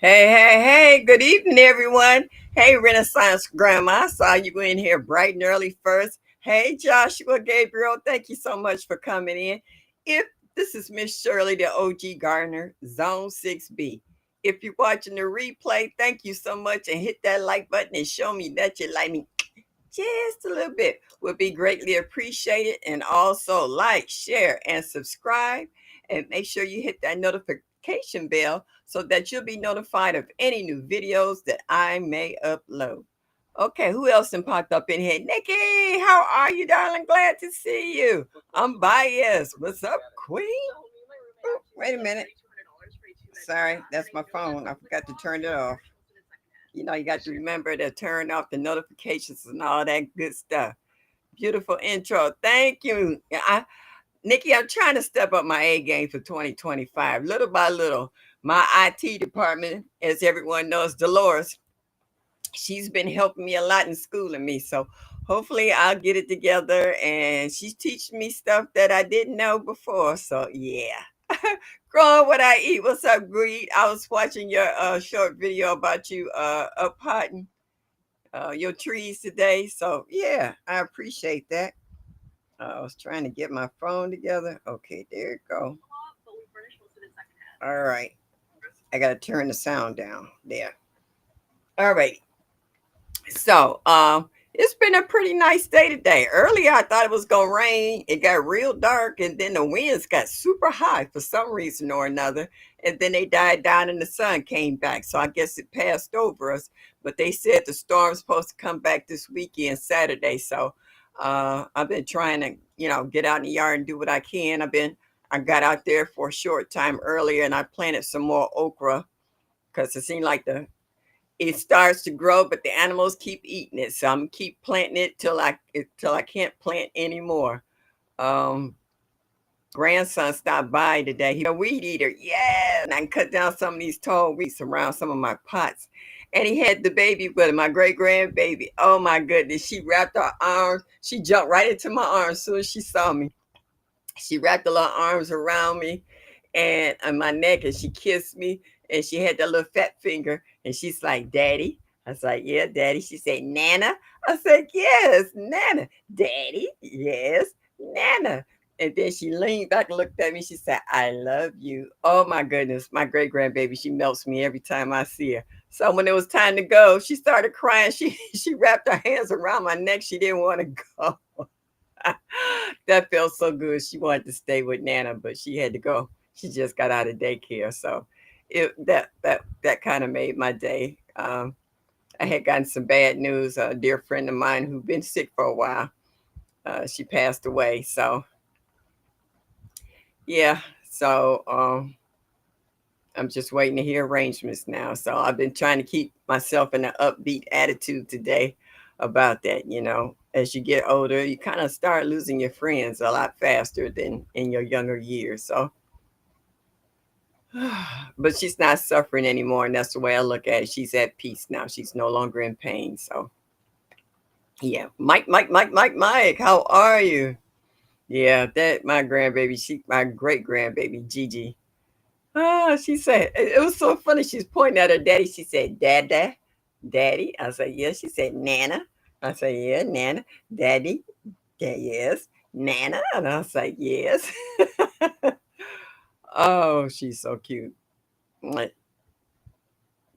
Hey, good evening, everyone. Hey, Renaissance Grandma. I saw you in here bright and early first. Hey, Joshua Gabriel, thank you so much for coming in. If this is Miss Shirley, the OG Gardener, Zone 6B. If you're watching the replay, thank you so much and hit that like button and show me that you like me just a little bit. Would be greatly appreciated. And also like, share, and subscribe. And make sure you hit that notification bell so that you'll be notified of any new videos that I may upload. Okay, who else done popped up in here? Nikki, how are you, darling? Glad to see you. I'm biased. What's up, Queen? Oh, wait a minute. Sorry, that's my phone. I forgot to turn it off. You got to remember to turn off the notifications and all that good stuff. Beautiful intro. Thank you. Nikki, I'm trying to step up my A game for 2025, little by little. My IT department, as everyone knows, Dolores, she's been helping me a lot in schooling me. So hopefully I'll get it together. And she's teaching me stuff that I didn't know before. So yeah. Growing what I eat. What's up, Greed? I was watching your short video about you up potting your trees today. So yeah, I appreciate that. I was trying to get my phone together. Okay, there it go. All right. I gotta turn the sound down. There. All right. So it's been a pretty nice day today. Earlier I thought it was gonna rain. It got real dark and then the winds got super high for some reason or another. And then they died down and the sun came back. So I guess it passed over us. But they said the storm's supposed to come back this weekend, Saturday. So I've been trying to, get out in the yard and do what I can. I got out there for a short time earlier and I planted some more okra because it seemed like it starts to grow, but the animals keep eating it. So I'm gonna keep planting it till I can't plant anymore. Um, Grandson stopped by today. He a weed eater, yeah, and I cut down some of these tall weeds around some of my pots. And he had the baby with him, my great grandbaby. Oh my goodness, she wrapped her arms. She jumped right into my arms as soon as she saw me. She wrapped her little arms around me and on my neck and she kissed me and she had that little fat finger and she's like, Daddy. I was like, yeah, Daddy. She said, Nana. I said, yes, Nana. Daddy, yes, Nana. And then she leaned back and looked at me. She said, I love you. Oh my goodness. My great grandbaby, she melts me every time I see her. So when it was time to go, she started crying. She wrapped her hands around my neck. She didn't want to go. That felt so good. She wanted to stay with Nana, but she had to go. She just got out of daycare, so that kind of made my day. I had gotten some bad news. A dear friend of mine who'd been sick for a while, she passed away. So yeah, so I'm just waiting to hear arrangements now. So I've been trying to keep myself in an upbeat attitude today about that. As you get older, you kind of start losing your friends a lot faster than in your younger years. So, but she's not suffering anymore. And that's the way I look at it. She's at peace now. She's no longer in pain. So, yeah. Mike, how are you? Yeah, that my grandbaby, my great grandbaby, Gigi. She said it was so funny. She's pointing at her daddy. She said, "Dada, daddy." I said, "Yes." She said, "Nana." I said, "Yeah, Nana, daddy." Yeah, yes, Nana. And I was like, "Yes." Oh, she's so cute. Like,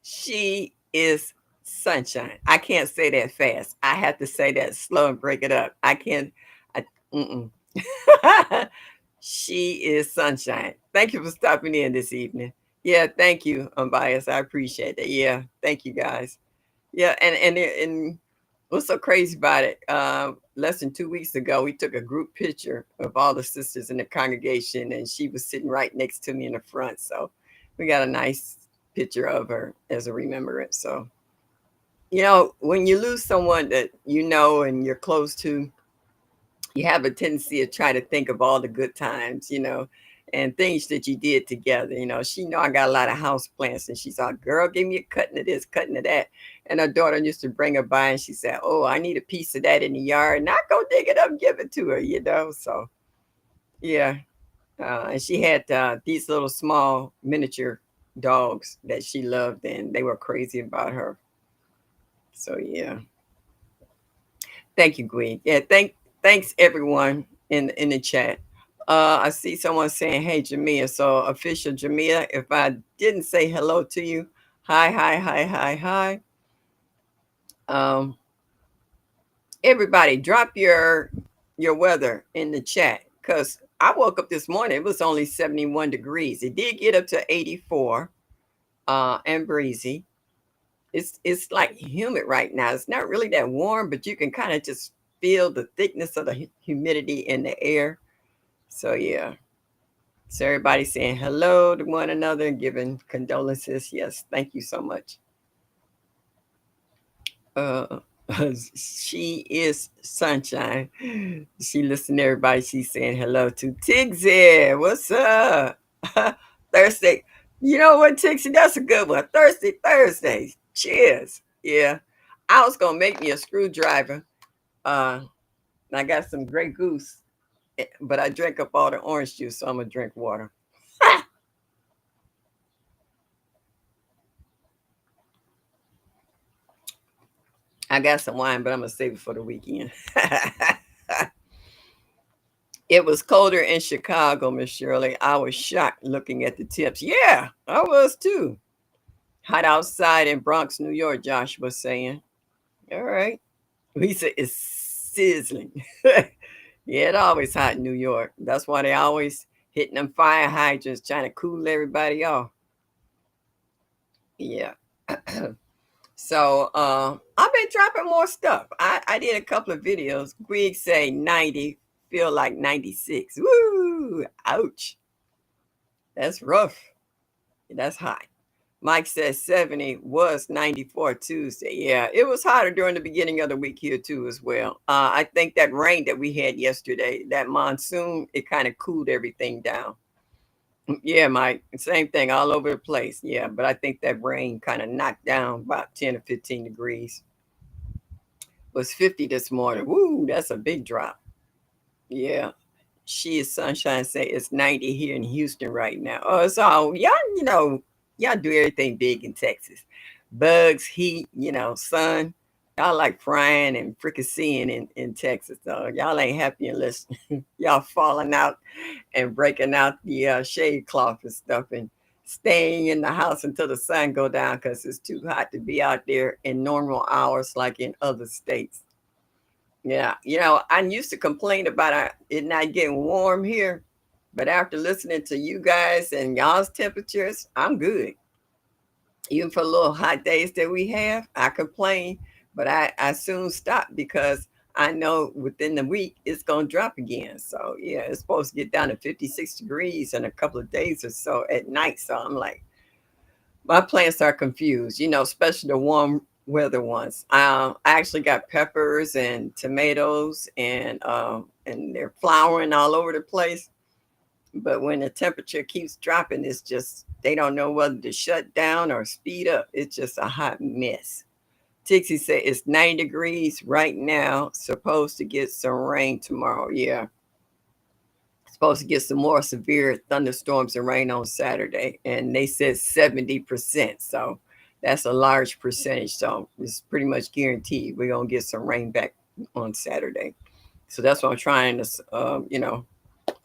she is sunshine. I can't say that fast. I have to say that slow and break it up. I can't. I, mm-mm. She is sunshine. Thank you for stopping in this evening. Yeah, thank you, Unbiased. I appreciate it. Yeah, thank you guys. Yeah, and what's so crazy about it? Less than 2 weeks ago, we took a group picture of all the sisters in the congregation, and she was sitting right next to me in the front. So we got a nice picture of her as a remembrance. So when you lose someone that you know and you're close to, you have a tendency to try to think of all the good times, and things that you did together. She know I got a lot of house plants, and she's like, "Girl, give me a cutting of this, cutting of that." And her daughter used to bring her by, and she said, "Oh, I need a piece of that in the yard," and I go dig it up, and give it to her. So yeah, and she had these little small miniature. dogs that she loved, and they were crazy about her. So yeah, thank you, Gwen. Yeah, thanks everyone in the chat. I see someone saying, "Hey, Jamia." So official Jamia, if I didn't say hello to you, hi, hi, hi, hi, hi. Um, everybody, drop your weather in the chat because I woke up this morning. It was only 71 degrees. It did get up to 84, and breezy. It's like humid right now. It's not really that warm, but you can kind of just feel the thickness of the humidity in the air. So yeah. So everybody saying hello to one another and giving condolences. Yes, thank you so much. Uh, she is sunshine. She listened to everybody. She's saying hello to Tigsy. What's up? Thursday. You know what, Tixie? That's a good one. Thursdays. Cheers. Yeah. I was gonna make me a screwdriver. And I got some Grey Goose, but I drank up all the orange juice, so I'm gonna drink water. I got some wine, but I'm gonna save it for the weekend. It was colder in Chicago, Miss Shirley. I was shocked looking at the temps. Yeah, I was too. Hot outside in Bronx, New York, Josh was saying. All right. He said it's sizzling. Yeah, it always hot in New York. That's why they always hitting them fire hydrants trying to cool everybody off. Yeah. So I've been dropping more stuff. I did a couple of videos. Greg say 90, feel like 96. Woo! Ouch. That's rough. That's hot. Mike says 70 was 94 Tuesday. Yeah, it was hotter during the beginning of the week here too as well. I think that rain that we had yesterday, that monsoon, it kind of cooled everything down. Yeah, Mike, same thing all over the place. Yeah, but I think that rain kind of knocked down about 10 or 15 degrees. It was 50 this morning. Woo, that's a big drop. Yeah. She is sunshine say it's 90 here in Houston right now. Oh, it's all y'all, y'all do everything big in Texas. Bugs, heat, sun. Y'all like frying and fricasseeing in Texas. So y'all ain't happy unless y'all falling out and breaking out the shade cloth and stuff and staying in the house until the sun go down because it's too hot to be out there in normal hours like in other states. Yeah, I used to complain about it not getting warm here, but after listening to you guys and y'all's temperatures, I'm good. Even for the little hot days that we have, I complain, but I soon stop because I know within the week it's gonna drop again. So yeah, it's supposed to get down to 56 degrees in a couple of days or so at night. So I'm like, my plants are confused, especially the warm weather ones. I actually got peppers and tomatoes, and they're flowering all over the place. But when the temperature keeps dropping, it's just they don't know whether to shut down or speed up. It's just a hot mess. Tixie said it's 90 degrees right now. Supposed to get some rain tomorrow. Yeah, supposed to get some more severe thunderstorms and rain on Saturday, and they said 70%. So that's a large percentage. So it's pretty much guaranteed we're gonna get some rain back on Saturday. So that's what I'm trying to,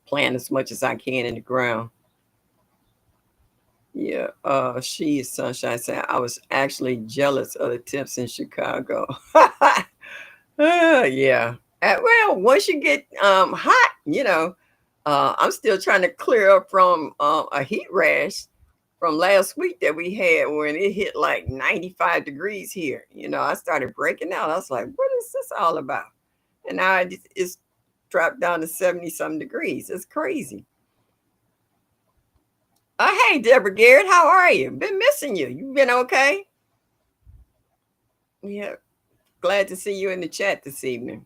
plant as much as I can in the ground. Yeah, she is sunshine saying I was actually jealous of the temps in Chicago. Yeah. Well, once you get hot, I'm still trying to clear up from a heat rash from last week that we had when it hit like 95 degrees here. I started breaking out. I was like, what is this all about? And now it's dropped down to 70 some degrees. It's crazy. Hey, Deborah Garrett, how are you? Been missing you. You been okay? Yeah, glad to see you in the chat this evening.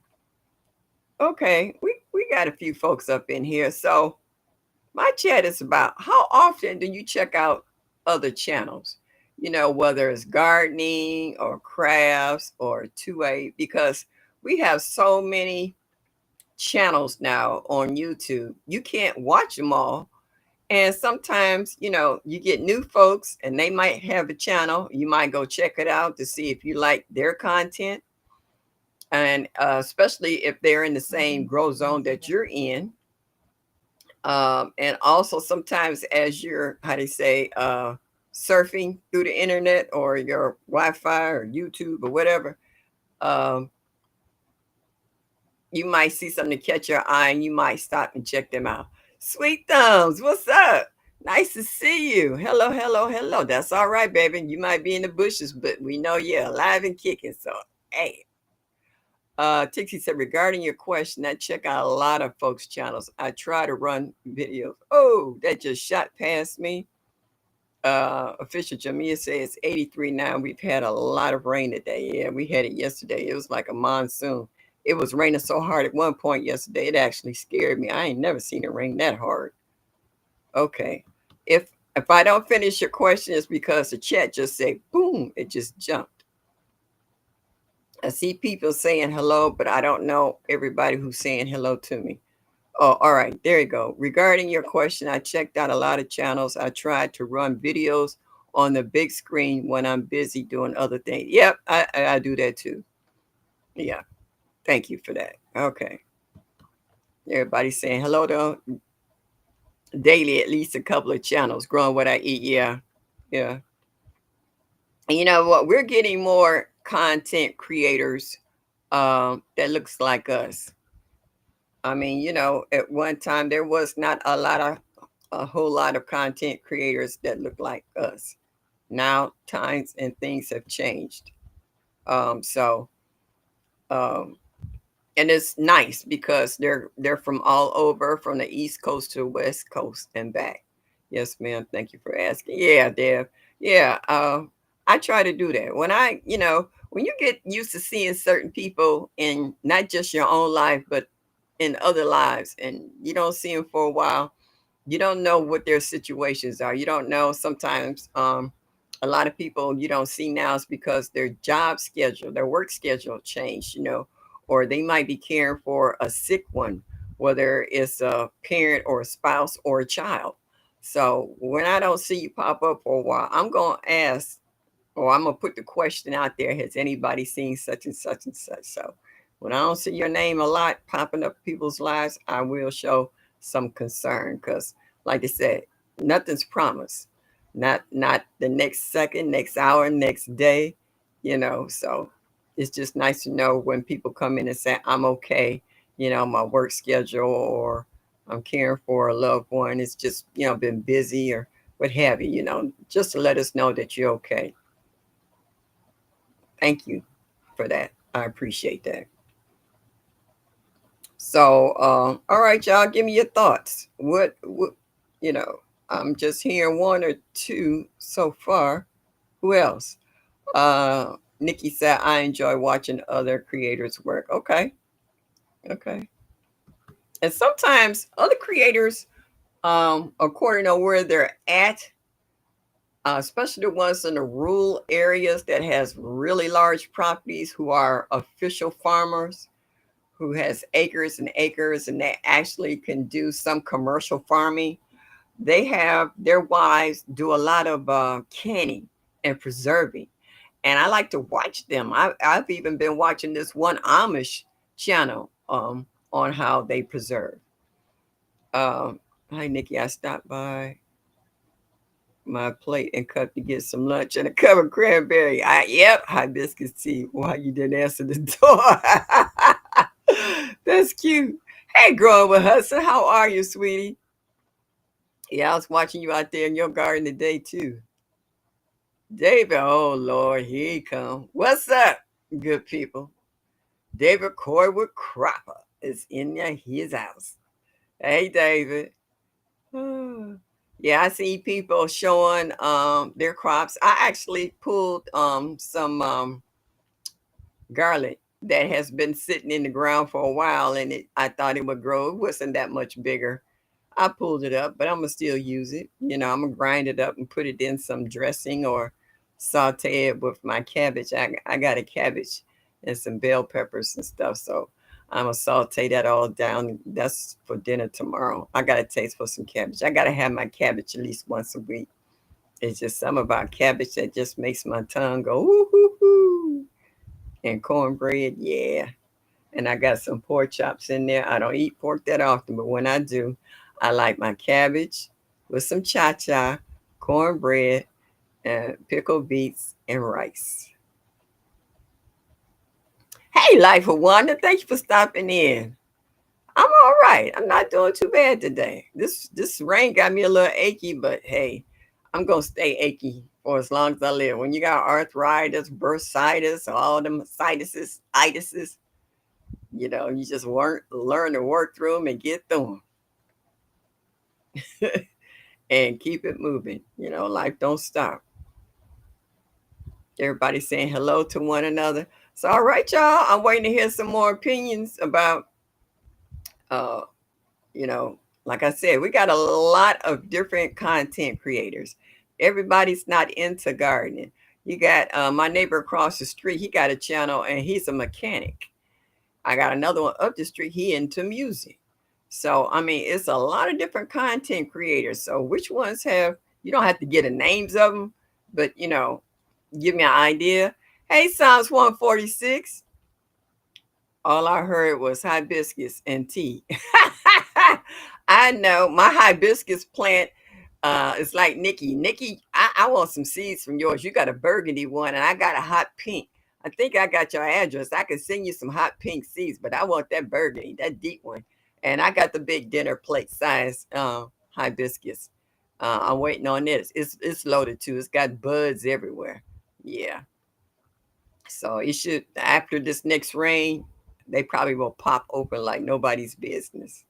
Okay, we got a few folks up in here. So my chat is about how often do you check out other channels? Whether it's gardening or crafts or 2A, because we have so many channels now on YouTube. You can't watch them all. And sometimes, you get new folks and they might have a channel. You might go check it out to see if you like their content. And especially if they're in the same growth zone that you're in. And also sometimes as you're, how do you say, surfing through the internet or your Wi-Fi or YouTube or whatever, um, you might see something to catch your eye and you might stop and check them out. Sweet Thumbs, what's up? Nice to see you. Hello, hello, hello. That's all right, baby. You might be in the bushes, but we know you're alive and kicking. So, hey. Tixie said, regarding your question, I check out a lot of folks' channels. I try to run videos. Oh, that just shot past me. Official Jamia says 83 now. We've had a lot of rain today. Yeah, we had it yesterday. It was like a monsoon. It was raining so hard at one point yesterday, it actually scared me. I ain't never seen it rain that hard. Okay. If I don't finish your question, it's because the chat just said boom, it just jumped. I see people saying hello, but I don't know everybody who's saying hello to me. Oh, all right. There you go. Regarding your question, I checked out a lot of channels. I tried to run videos on the big screen when I'm busy doing other things. Yep, I do that too. Yeah. Thank you for that. Okay. Everybody's saying hello to daily, at least a couple of channels. Growing what I eat. Yeah. Yeah. And you know what? We're getting more content creators that looks like us. I mean, at one time there was not a whole lot of content creators that look like us. Now times and things have changed. So um, and it's nice because they're from all over, from the East Coast to the West Coast and back. Yes, ma'am. Thank you for asking. Yeah, Deb. Yeah, I try to do that. When you get used to seeing certain people in not just your own life, but in other lives, and you don't see them for a while, you don't know what their situations are. You don't know sometimes. A lot of people you don't see now is because their job schedule, their work schedule changed. Or they might be caring for a sick one, whether it's a parent or a spouse or a child. So when I don't see you pop up for a while, I'm going to ask, or I'm going to put the question out there, has anybody seen such and such and such? So when I don't see your name a lot popping up people's lives, I will show some concern because, like I said, nothing's promised. Not the next second, next hour, next day, so it's just nice to know when people come in and say, I'm okay, my work schedule or I'm caring for a loved one. It's just, been busy or what have you, just to let us know that you're okay. Thank you for that. I appreciate that. So, all right, y'all, give me your thoughts. What, I'm just hearing one or two so far. Who else? Nikki said, I enjoy watching other creators work. Okay. Okay. And sometimes other creators, according to where they're at, especially the ones in the rural areas that has really large properties, who are official farmers, who has acres and acres, and they actually can do some commercial farming. They have their wives do a lot of canning and preserving, and I like to watch them. I've even been watching this one Amish channel on how they preserve. Hi, Nikki. I stopped by my plate and cut to get some lunch and a cup of cranberry. Yep, hibiscus tea. Why you didn't answer the door? That's cute. Hey, growing with Hudson, how are you, sweetie? Yeah, I was watching you out there in your garden today too. David, oh Lord, here he come. What's up, good people? David Corwood Cropper is in his house. Hey, David. Yeah, I see people showing their crops. I actually pulled some garlic that has been sitting in the ground for a while, and I thought it would grow. It wasn't that much bigger. I pulled it up, but I'm gonna still use it. I'm gonna grind it up and put it in some dressing or saute it with my cabbage. I got a cabbage and some bell peppers and stuff. So I'm gonna saute that all down. That's for dinner tomorrow. I got a taste for some cabbage. I gotta have my cabbage at least once a week. It's just something about cabbage that just makes my tongue go ooh hoo hoo. And cornbread, yeah. And I got some pork chops in there. I don't eat pork that often, but when I do, I like my cabbage with some cha-cha, cornbread, and pickled beets and rice. Hey, Life of Wonder, thank you for stopping in. I'm all right. I'm not doing too bad today. This rain got me a little achy, but hey, I'm gonna stay achy for as long as I live. When you got arthritis, bursitis, all them itises, you just learn to work through them and get through them and keep it moving. Life don't stop. Everybody saying hello to one another. So all right, y'all. I'm waiting to hear some more opinions about uh you know, like I said, we got a lot of different content creators. Everybody's not into gardening. You got my neighbor across the street, he got a channel and he's a mechanic. I got another one up the street, he into music. So, I mean, it's a lot of different content creators. So, which ones you don't have to get the names of them, but, give me an idea. Hey, Psalms 146. All I heard was hibiscus and tea. I know my hibiscus plant is like Nikki. Nikki, I want some seeds from yours. You got a burgundy one, and I got a hot pink. I think I got your address. I can send you some hot pink seeds, but I want that burgundy, that deep one. And I got the big dinner plate size hibiscus. I'm waiting on this. It's loaded too. It's got buds everywhere. Yeah. So it should after this next rain, they probably will pop open like nobody's business.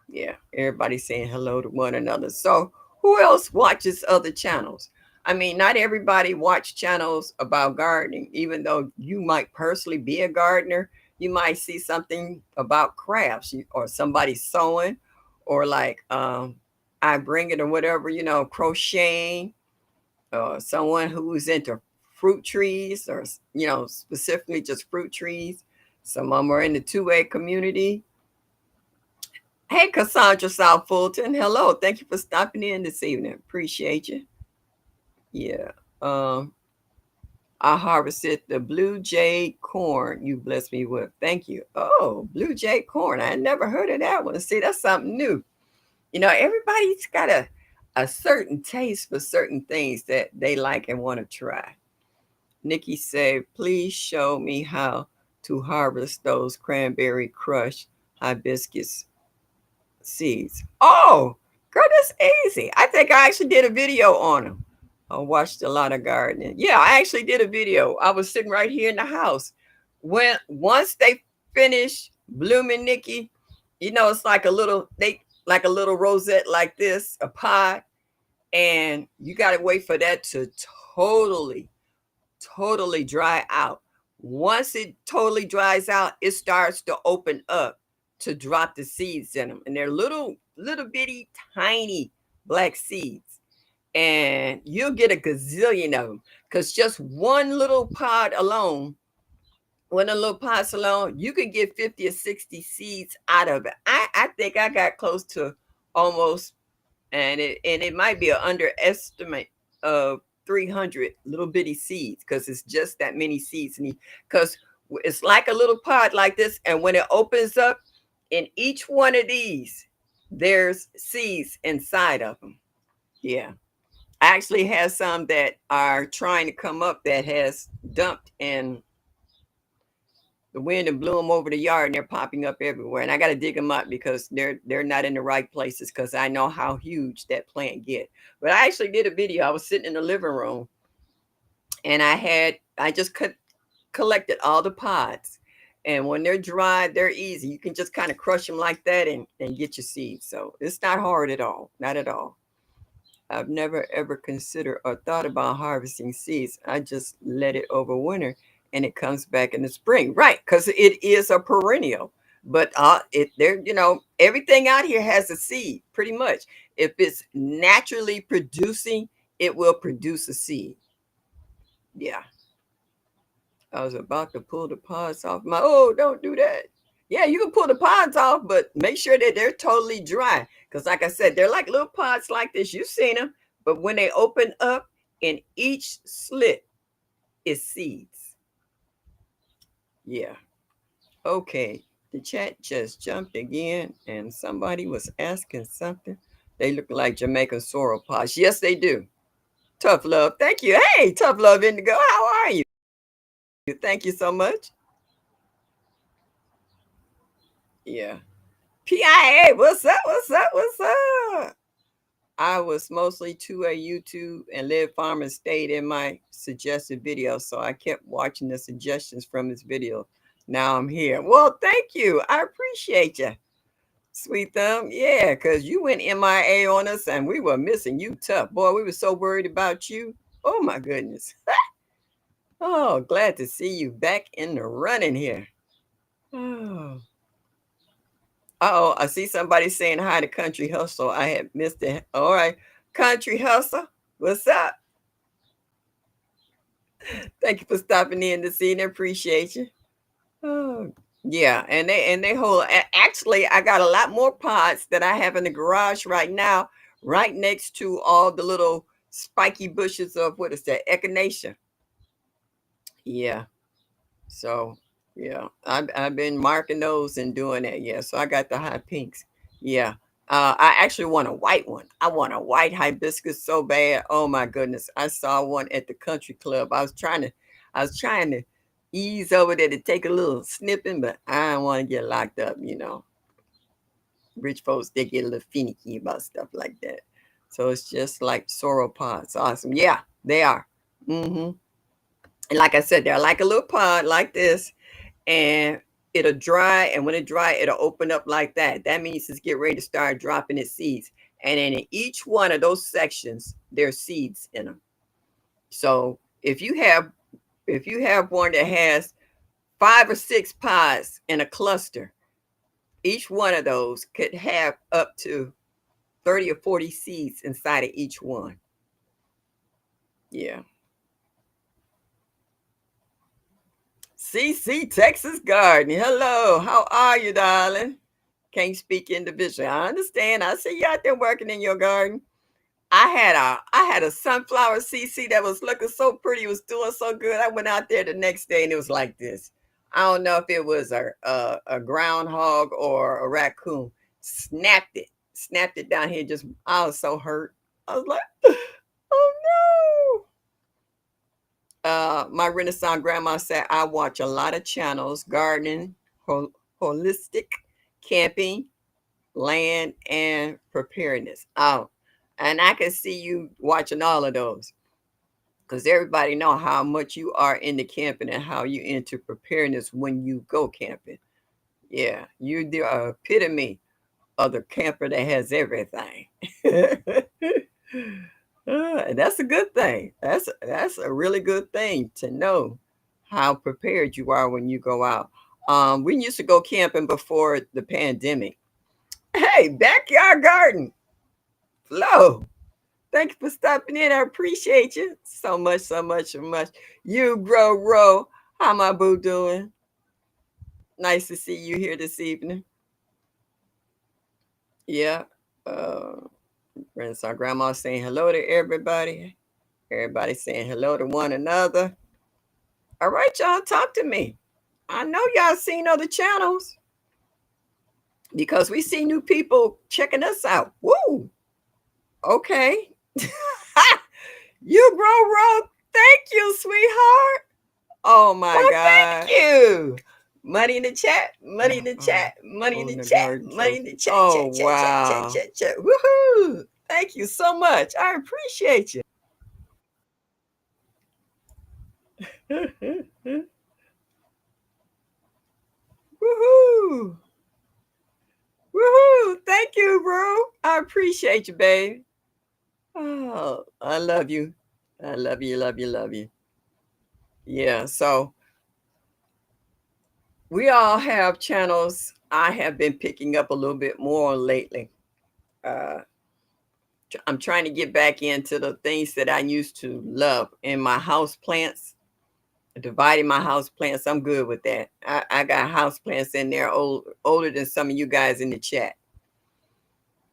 Yeah, everybody saying hello to one another. So who else watches other channels? I mean, not everybody watch channels about gardening, even though you might personally be a gardener. You might see something about crafts or somebody sewing or like I bring it or whatever, crocheting or someone who's into fruit trees or, specifically just fruit trees. Some of them are in the 2A community. Hey, Cassandra South Fulton. Hello. Thank you for stopping in this evening. Appreciate you. Yeah. Um, I harvested the blue jay corn you blessed me with. Thank you. Oh, blue jay corn. I never heard of that one. See, that's something new. Everybody's got a certain taste for certain things that they like and want to try. Nikki said, please show me how to harvest those cranberry crush hibiscus seeds. Oh, girl, that's easy. I think I actually did a video on them. I watched a lot of gardening. Yeah, I actually did a video. I was sitting right here in the house. Once they finish blooming, Nikki, it's like a little rosette like this, a pod, and you gotta wait for that to totally, totally dry out. Once it totally dries out, it starts to open up to drop the seeds in them. And they're little bitty, tiny black seeds. And you'll get a gazillion of them because just one little pod alone, one of the little pods alone, you could get 50 or 60 seeds out of it. I think I got close to almost, and it might be an underestimate of 300 little bitty seeds because it's just that many seeds. Because it's like a little pod like this, and when it opens up, in each one of these, there's seeds inside of them. Yeah. I actually have some that are trying to come up that has dumped in the wind and blew them over the yard and they're popping up everywhere. And I got to dig them up because they're not in the right places because I know how huge that plant get. But I actually did a video. I was sitting in the living room and I just collected all the pods. And when they're dry, they're easy. You can just kind of crush them like that and get your seeds. So it's not hard at all. Not at all. I've never ever considered or thought about harvesting seeds. I just let it over winter and it comes back in the spring. Right, because it is a perennial. But everything out here has a seed, pretty much. If it's naturally producing, it will produce a seed. Yeah. I was about to pull the pods off my don't do that. Yeah, you can pull the pods off, but make sure that they're totally dry. Because, like I said, they're like little pods like this. You've seen them, but when they open up, in each slit is seeds. Yeah. Okay. The chat just jumped again, and somebody was asking something. They look like Jamaican sauropods. Yes, they do. Tough love. Thank you. Hey, tough love, Indigo. How are you? Thank you so much. Yeah. PIA, what's up? What's up? What's up? I was mostly to a YouTube and Live Farmer stayed in my suggested video. So I kept watching the suggestions from his video. Now I'm here. Well, thank you. I appreciate you. Sweet thumb. Yeah, because you went MIA on us and we were missing you tough. Boy, we were so worried about you. Oh my goodness. Oh, glad to see you back in the running here. Oh. Oh, I see somebody saying hi to Country Hustle. I had missed it. All right. Country Hustle, what's up? Thank you for stopping in this evening. Appreciate you. Oh, yeah, and they hold. Actually, I got a lot more pods that I have in the garage right now, right next to all the little spiky bushes of what is that, echinacea. Yeah. So yeah, I've been marking those and doing that. Yeah. So I got the hot pinks. Yeah. I actually want a white one. I want a white hibiscus so bad. Oh my goodness. I saw one at the country club. I was trying to ease over there to take a little snipping, but I don't want to get locked up, you know. Rich folks, they get a little finicky about stuff like that. So it's just like sauropods. Awesome. Yeah, they are. Hmm. And like I said, they're like a little pod like this, and it'll dry. And when it dry, it'll open up like that. That means it's get ready to start dropping its seeds. And then in each one of those sections, there's seeds in them. So if you have one that has 5 or 6 pods in a cluster, each one of those could have up to 30 or 40 seeds inside of each one. Yeah. CC Texas Garden. Hello. How are you, darling? Can't speak individually. I understand. I see you out there working in your garden. I had a sunflower CC that was looking so pretty. It was doing so good. I went out there the next day and it was like this. I don't know if it was a groundhog or a raccoon. Snapped it down here. Just I was so hurt. I was like, oh no. My Renaissance grandma said I watch a lot of channels: gardening, holistic, camping, land, and preparedness. Oh, and I can see you watching all of those because everybody know how much you are into camping and how you into preparedness when you go camping. Yeah, you're the epitome of the camper that has everything. And that's a good thing. That's a really good thing to know how prepared you are when you go out. We used to go camping before the pandemic. Hey, backyard garden, Flo. Thank you for stopping in. I appreciate you so much, so much, so much. You, bro, Ro. How my boo doing? Nice to see you here this evening. Yeah. Uh, Renaissance Grandma saying hello to everybody. Everybody saying hello to one another. All right, y'all, talk to me. I know y'all seen other channels because we see new people checking us out. Woo! Okay. You, bro, Ro. Thank you, sweetheart. Oh my well, God. Thank you. Money in the chat, money in the chat, money in the chat, money in the chat. Oh, wow. Chat. Woohoo. Thank you so much. I appreciate you. Woohoo. Woohoo. Thank you, bro. I appreciate you, babe. Oh, I love you. I love you, love you, love you. Yeah, so we all have channels I have been picking up a little bit more lately. Uh, I'm trying to get back into the things that I used to love in my house plants. Dividing my house plants. I'm good with that. I got house plants in there older than some of you guys in the chat.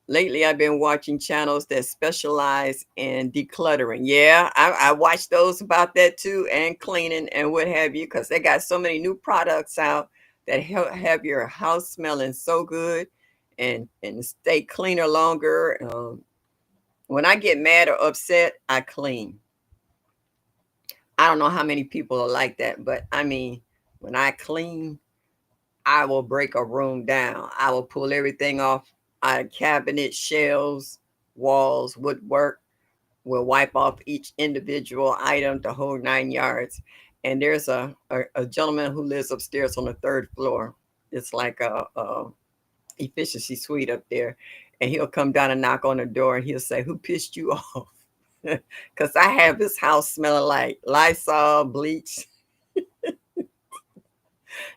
Lately, I've been watching channels that specialize in decluttering. Yeah, I watch those about that too, and cleaning and what have you, because they got so many new products out that have your house smelling so good and stay cleaner longer. When I get mad or upset, I clean. I don't know how many people are like that, but I mean, when I clean, I will break a room down. I will pull everything off out of cabinets, shelves, walls, woodwork. We'll wipe off each individual item, the whole 9 yards. And there's a gentleman who lives upstairs on the third floor. It's like a efficiency suite up there. And he'll come down and knock on the door and he'll say, "Who pissed you off?" Because I have this house smelling like Lysol, bleach,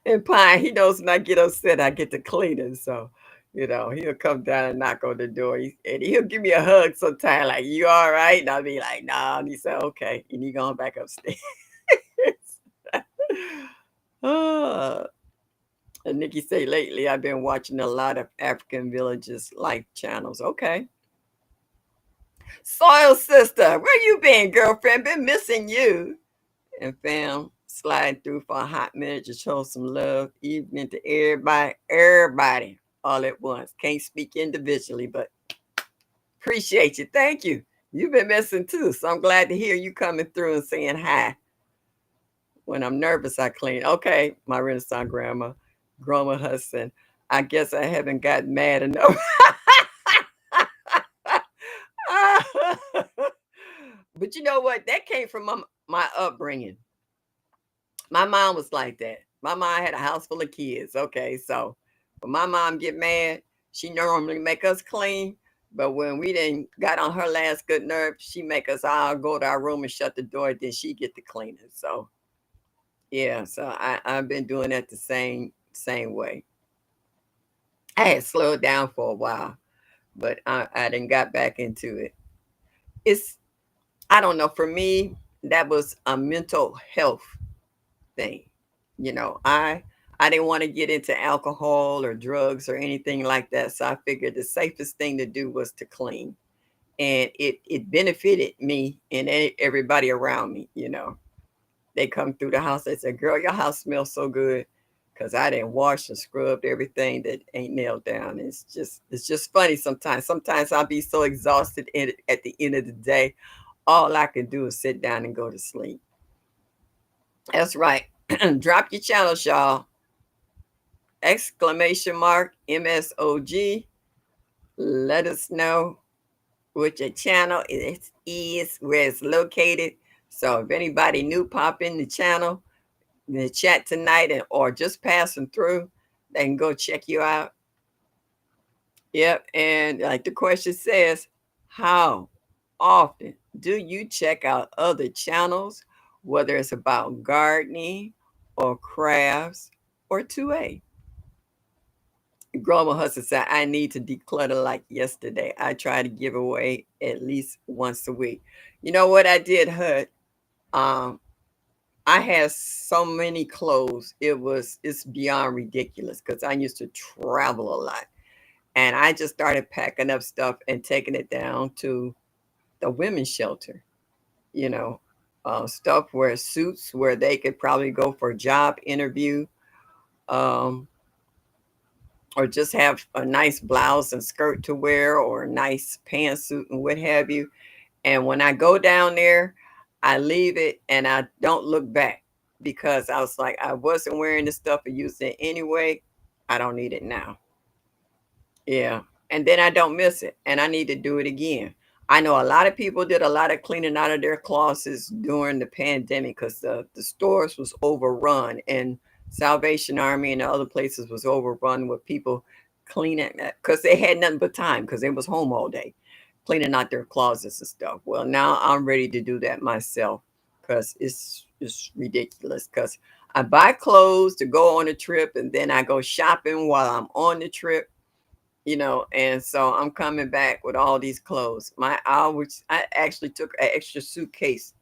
and pine. He knows when I get upset, I get to cleaning. So, he'll come down and knock on the door. And he'll give me a hug sometime, like, "You all right?" And I'll be like, "Nah." And he said, "Okay." And he going back upstairs. Oh. And Nikki say, lately, I've been watching a lot of African villages life channels. Okay. Soil sister, where you been, girlfriend? Been missing you. And fam, slide through for a hot minute to show some love, evening to everybody, all at once. Can't speak individually, but appreciate you. Thank you. You've been missing too, so I'm glad to hear you coming through and saying hi. When I'm nervous, I clean. Okay, my Renaissance grandma Hudson. I guess I haven't gotten mad enough. But you know what? That came from my upbringing. My mom was like that. My mom had a house full of kids. Okay, so when my mom get mad, she normally make us clean. But when we didn't got on her last good nerve, she make us all go to our room and shut the door. Then she get the cleaning. So yeah, so I've been doing that the same way. I had slowed down for a while, but I didn't got back into it. It's I don't know. For me, that was a mental health thing. I didn't want to get into alcohol or drugs or anything like that. So I figured the safest thing to do was to clean. And it benefited me and everybody around me. They come through the house, they say, "Girl, your house smells so good." Because I didn't wash and scrubbed everything that ain't nailed down. It's just funny sometimes. Sometimes I'll be so exhausted at the end of the day. All I can do is sit down and go to sleep. That's right. Drop your channels, y'all. Exclamation mark MSOG. Let us know what your channel is, where it's located. So if anybody new pop in the channel, in the chat tonight, or just passing through, they can go check you out. Yep. And like the question says, how often do you check out other channels, whether it's about gardening or crafts or 2A? Grandma Hudson said, "I need to declutter like yesterday. I try to give away at least once a week." You know what I did, Hud? Um, I had so many clothes. It's beyond ridiculous because I used to travel a lot. And I just started packing up stuff and taking it down to the women's shelter, you know, stuff where suits where they could probably go for a job interview. Um, or just have a nice blouse and skirt to wear or a nice pantsuit and what have you. And when I go down there, I leave it and I don't look back because I was like, I wasn't wearing this stuff or using it anyway. I don't need it now. Yeah. And then I don't miss it and I need to do it again. I know a lot of people did a lot of cleaning out of their closets during the pandemic because the stores was overrun and Salvation Army and the other places was overrun with people cleaning because they had nothing but time because they was home all day cleaning out their closets and stuff. Well, now I'm ready to do that myself because it's ridiculous because I buy clothes to go on a trip and then I go shopping while I'm on the trip. And so I'm coming back with all these clothes. I actually took an extra suitcase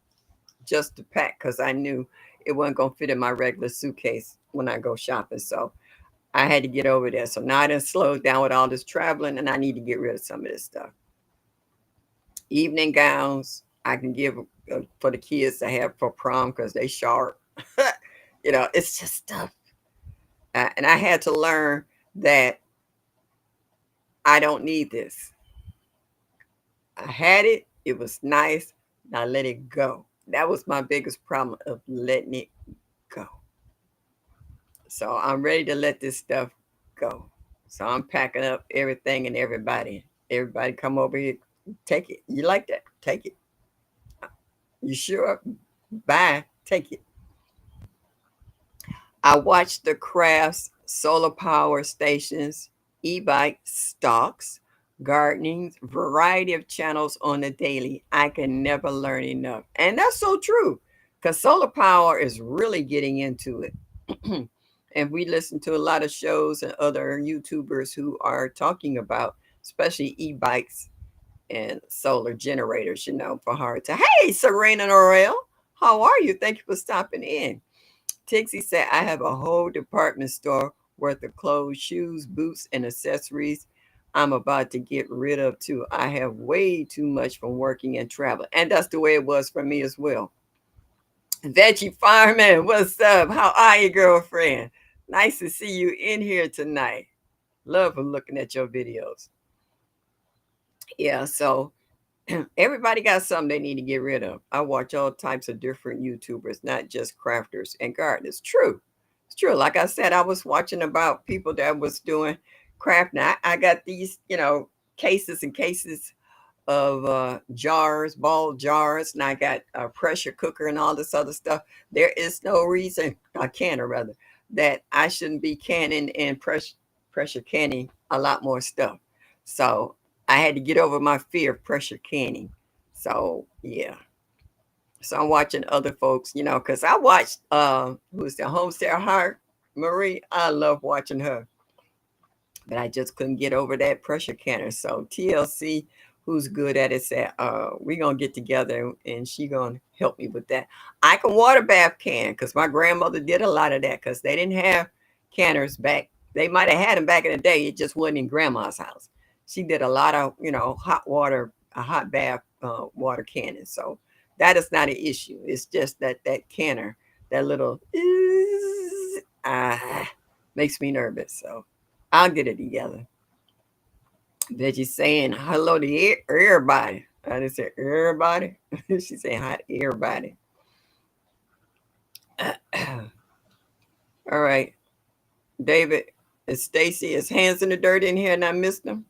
just to pack because I knew it wasn't gonna fit in my regular suitcase when I go shopping. So I had to get over there. So now I done slowed down with all this traveling, and I need to get rid of some of this stuff. Evening gowns I can give for the kids to have for prom because they sharp. It's just stuff. And I had to learn that I don't need this. I had it. It was nice. Now let it go. That was my biggest problem of letting it go. So I'm ready to let this stuff go. So I'm packing up everything and everybody. Everybody come over here. Take it. You like that? Take it. You sure? Bye. Take it. I watch the crafts, solar power stations, e-bike stocks, gardening, variety of channels on the daily. I can never learn enough. And that's so true because solar power is really getting into it. And we listen to a lot of shows and other YouTubers who are talking about, especially e-bikes and solar generators, for her to, hey, Serena Norell, how are you? Thank you for stopping in. Tixie said, I have a whole department store worth of clothes, shoes, boots, and accessories I'm about to get rid of too. I have way too much from working and traveling. And that's the way it was for me as well. Veggie Fireman, what's up? How are you, girlfriend? Nice to see you in here tonight. Love looking at your videos. Yeah, so everybody got something they need to get rid of. I watch all types of different YouTubers, not just crafters and gardeners. True. It's true. Like I said, I was watching about people that was doing craft. Now I got these, cases and cases of jars, ball jars, and I got a pressure cooker and all this other stuff. There is no reason, I can or rather, that I shouldn't be canning and pressure canning a lot more stuff. So I had to get over my fear of pressure canning. So yeah. So I'm watching other folks, because I watched who's the Homestead Heart, Marie. I love watching her. But I just couldn't get over that pressure canner. So TLC, who's good at it, said, we're gonna get together and she gonna help me with that. I can water bath can because my grandmother did a lot of that because they didn't have canners back. They might have had them back in the day, it just wasn't in grandma's house. She did a lot of, hot water, a hot bath water canning. So that is not an issue. It's just that canner, that little makes me nervous. So I'll get it together. Veggie saying hello to everybody. I just said everybody. She saying hi to everybody. All right, David. Is Stacy his hands in the dirt in here and I missed them?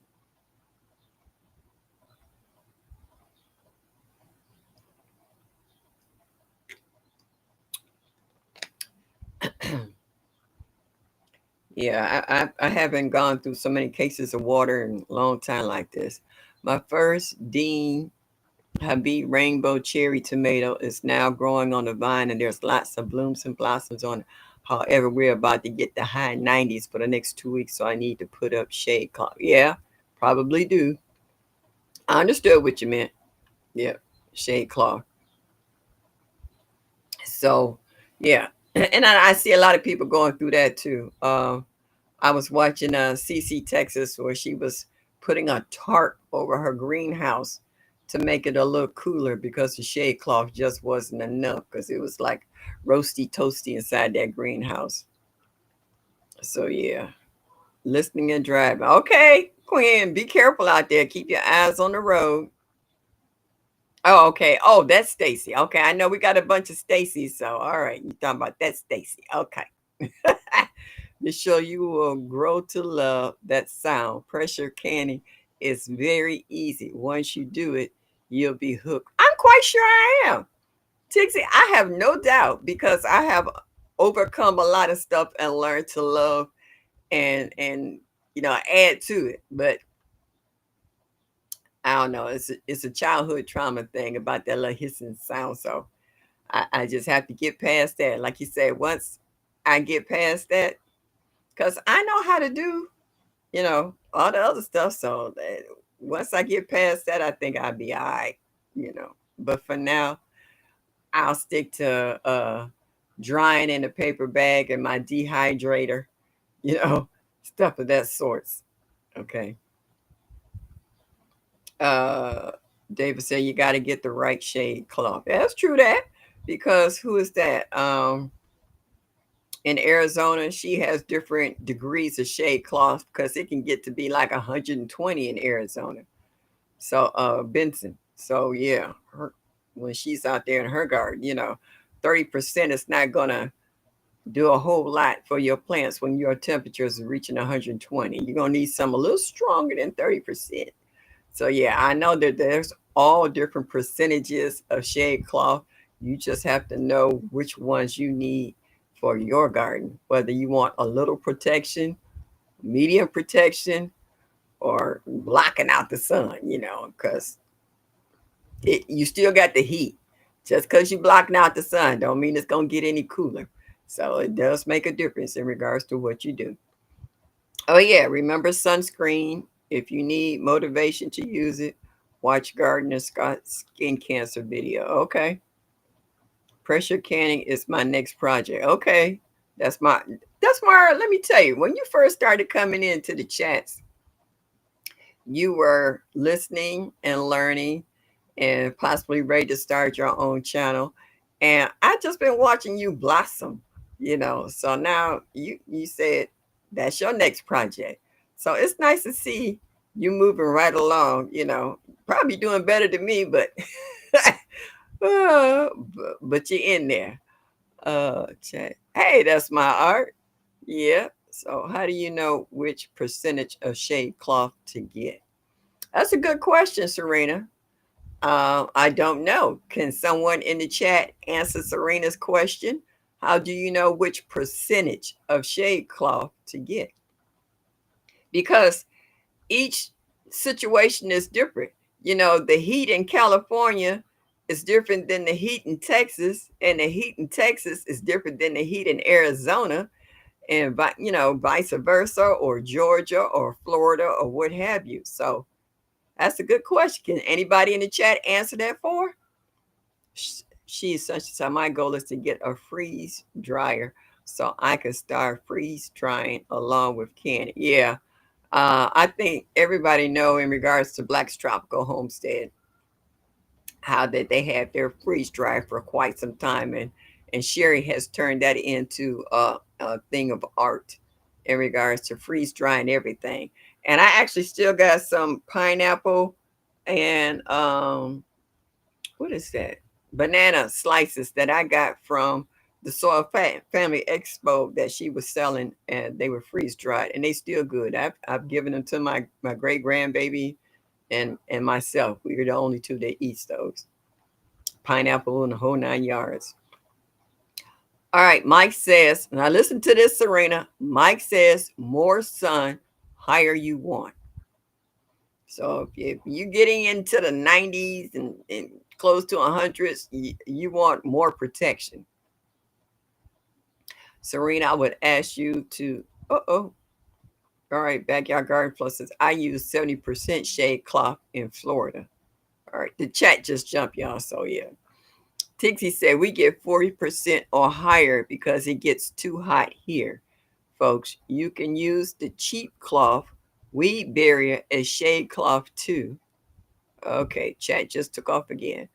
Yeah, I haven't gone through so many cases of water in a long time like this. My first Dean Habib rainbow cherry tomato is now growing on the vine, and there's lots of blooms and blossoms on it. However, we're about to get the high 90s for the next 2 weeks, so I need to put up shade cloth. Yeah, probably do. I understood what you meant. Yeah, shade cloth. So, yeah, and I see a lot of people going through that too. I was watching CC Texas where she was putting a tarp over her greenhouse to make it a little cooler because the shade cloth just wasn't enough because it was like roasty toasty inside that greenhouse. So yeah, listening and driving. Okay, Quinn, be careful out there. Keep your eyes on the road. Oh, okay. Oh, that's Stacy. Okay, I know we got a bunch of Stacy's. So all right, you talking about that Stacy? Okay. To show you will grow to love that sound. Pressure canning is very easy. Once you do it, you'll be hooked. I'm quite sure I am. Tixie, I have no doubt because I have overcome a lot of stuff and learned to love and add to it. But I don't know. It's a childhood trauma thing about that little hissing sound. So I just have to get past that. Like you said, once I get past that, because I know how to do all the other stuff. So that once I get past that, I think I'll be all right. But for now, I'll stick to drying in a paper bag and my dehydrator, you know, stuff of that sorts. Okay. Uh, David said you got to get the right shade cloth. That's true that because who is that? In Arizona, she has different degrees of shade cloth because it can get to be like 120 in Arizona. So Benson. So yeah, when she's out there in her garden, 30% is not gonna do a whole lot for your plants when your temperatures are reaching 120. You're gonna need some a little stronger than 30%. So yeah, I know that there's all different percentages of shade cloth. You just have to know which ones you need for your garden, whether you want a little protection, medium protection, or blocking out the sun, because you still got the heat. Just because you're blocking out the sun don't mean it's going to get any cooler. So it does make a difference in regards to what you do. Oh yeah, remember sunscreen. If you need motivation to use it, watch Gardner Scott's skin cancer video. Okay. Pressure canning is my next project. Okay. That's my let me tell you, when you first started coming into the chats, you were listening and learning and possibly ready to start your own channel. And I just been watching you blossom. So now you said that's your next project. So it's nice to see you moving right along. Probably doing better than me, but but you're in there. Chat. Hey, that's my art. Yeah. So how do you know which percentage of shade cloth to get? That's a good question, Serena. I don't know. Can someone in the chat answer Serena's question? How do you know which percentage of shade cloth to get? Because each situation is different. The heat in California is different than the heat in Texas, and the heat in Texas is different than the heat in Arizona, and vice versa, or Georgia, or Florida, or what have you. So that's a good question. Can anybody in the chat answer that for? She's such so my goal is to get a freeze dryer so I can start freeze drying along with canning. Yeah. I think everybody know in regards to Black's Tropical Homestead how that they have their freeze dryer for quite some time, and Sherry has turned that into a thing of art in regards to freeze drying everything. And I actually still got some pineapple and what is that? Banana slices that I got from the Soil Family Expo that she was selling, and they were freeze dried, and they still good. I've given them to my great grandbaby and myself. We are the only two that eats those. Pineapple and the whole 9 yards. All right, Mike says, now listen to this, Serena. Mike says, more sun, higher you want. So if you're getting into the 90s and close to 100s, you want more protection. Serena, I would ask you to, all right, Backyard Garden Plus says, I use 70% shade cloth in Florida. All right, the chat just jumped, y'all, so yeah. Tixie said, we get 40% or higher because it gets too hot here. Folks, you can use the cheap cloth, weed barrier as shade cloth too. Okay, chat just took off again.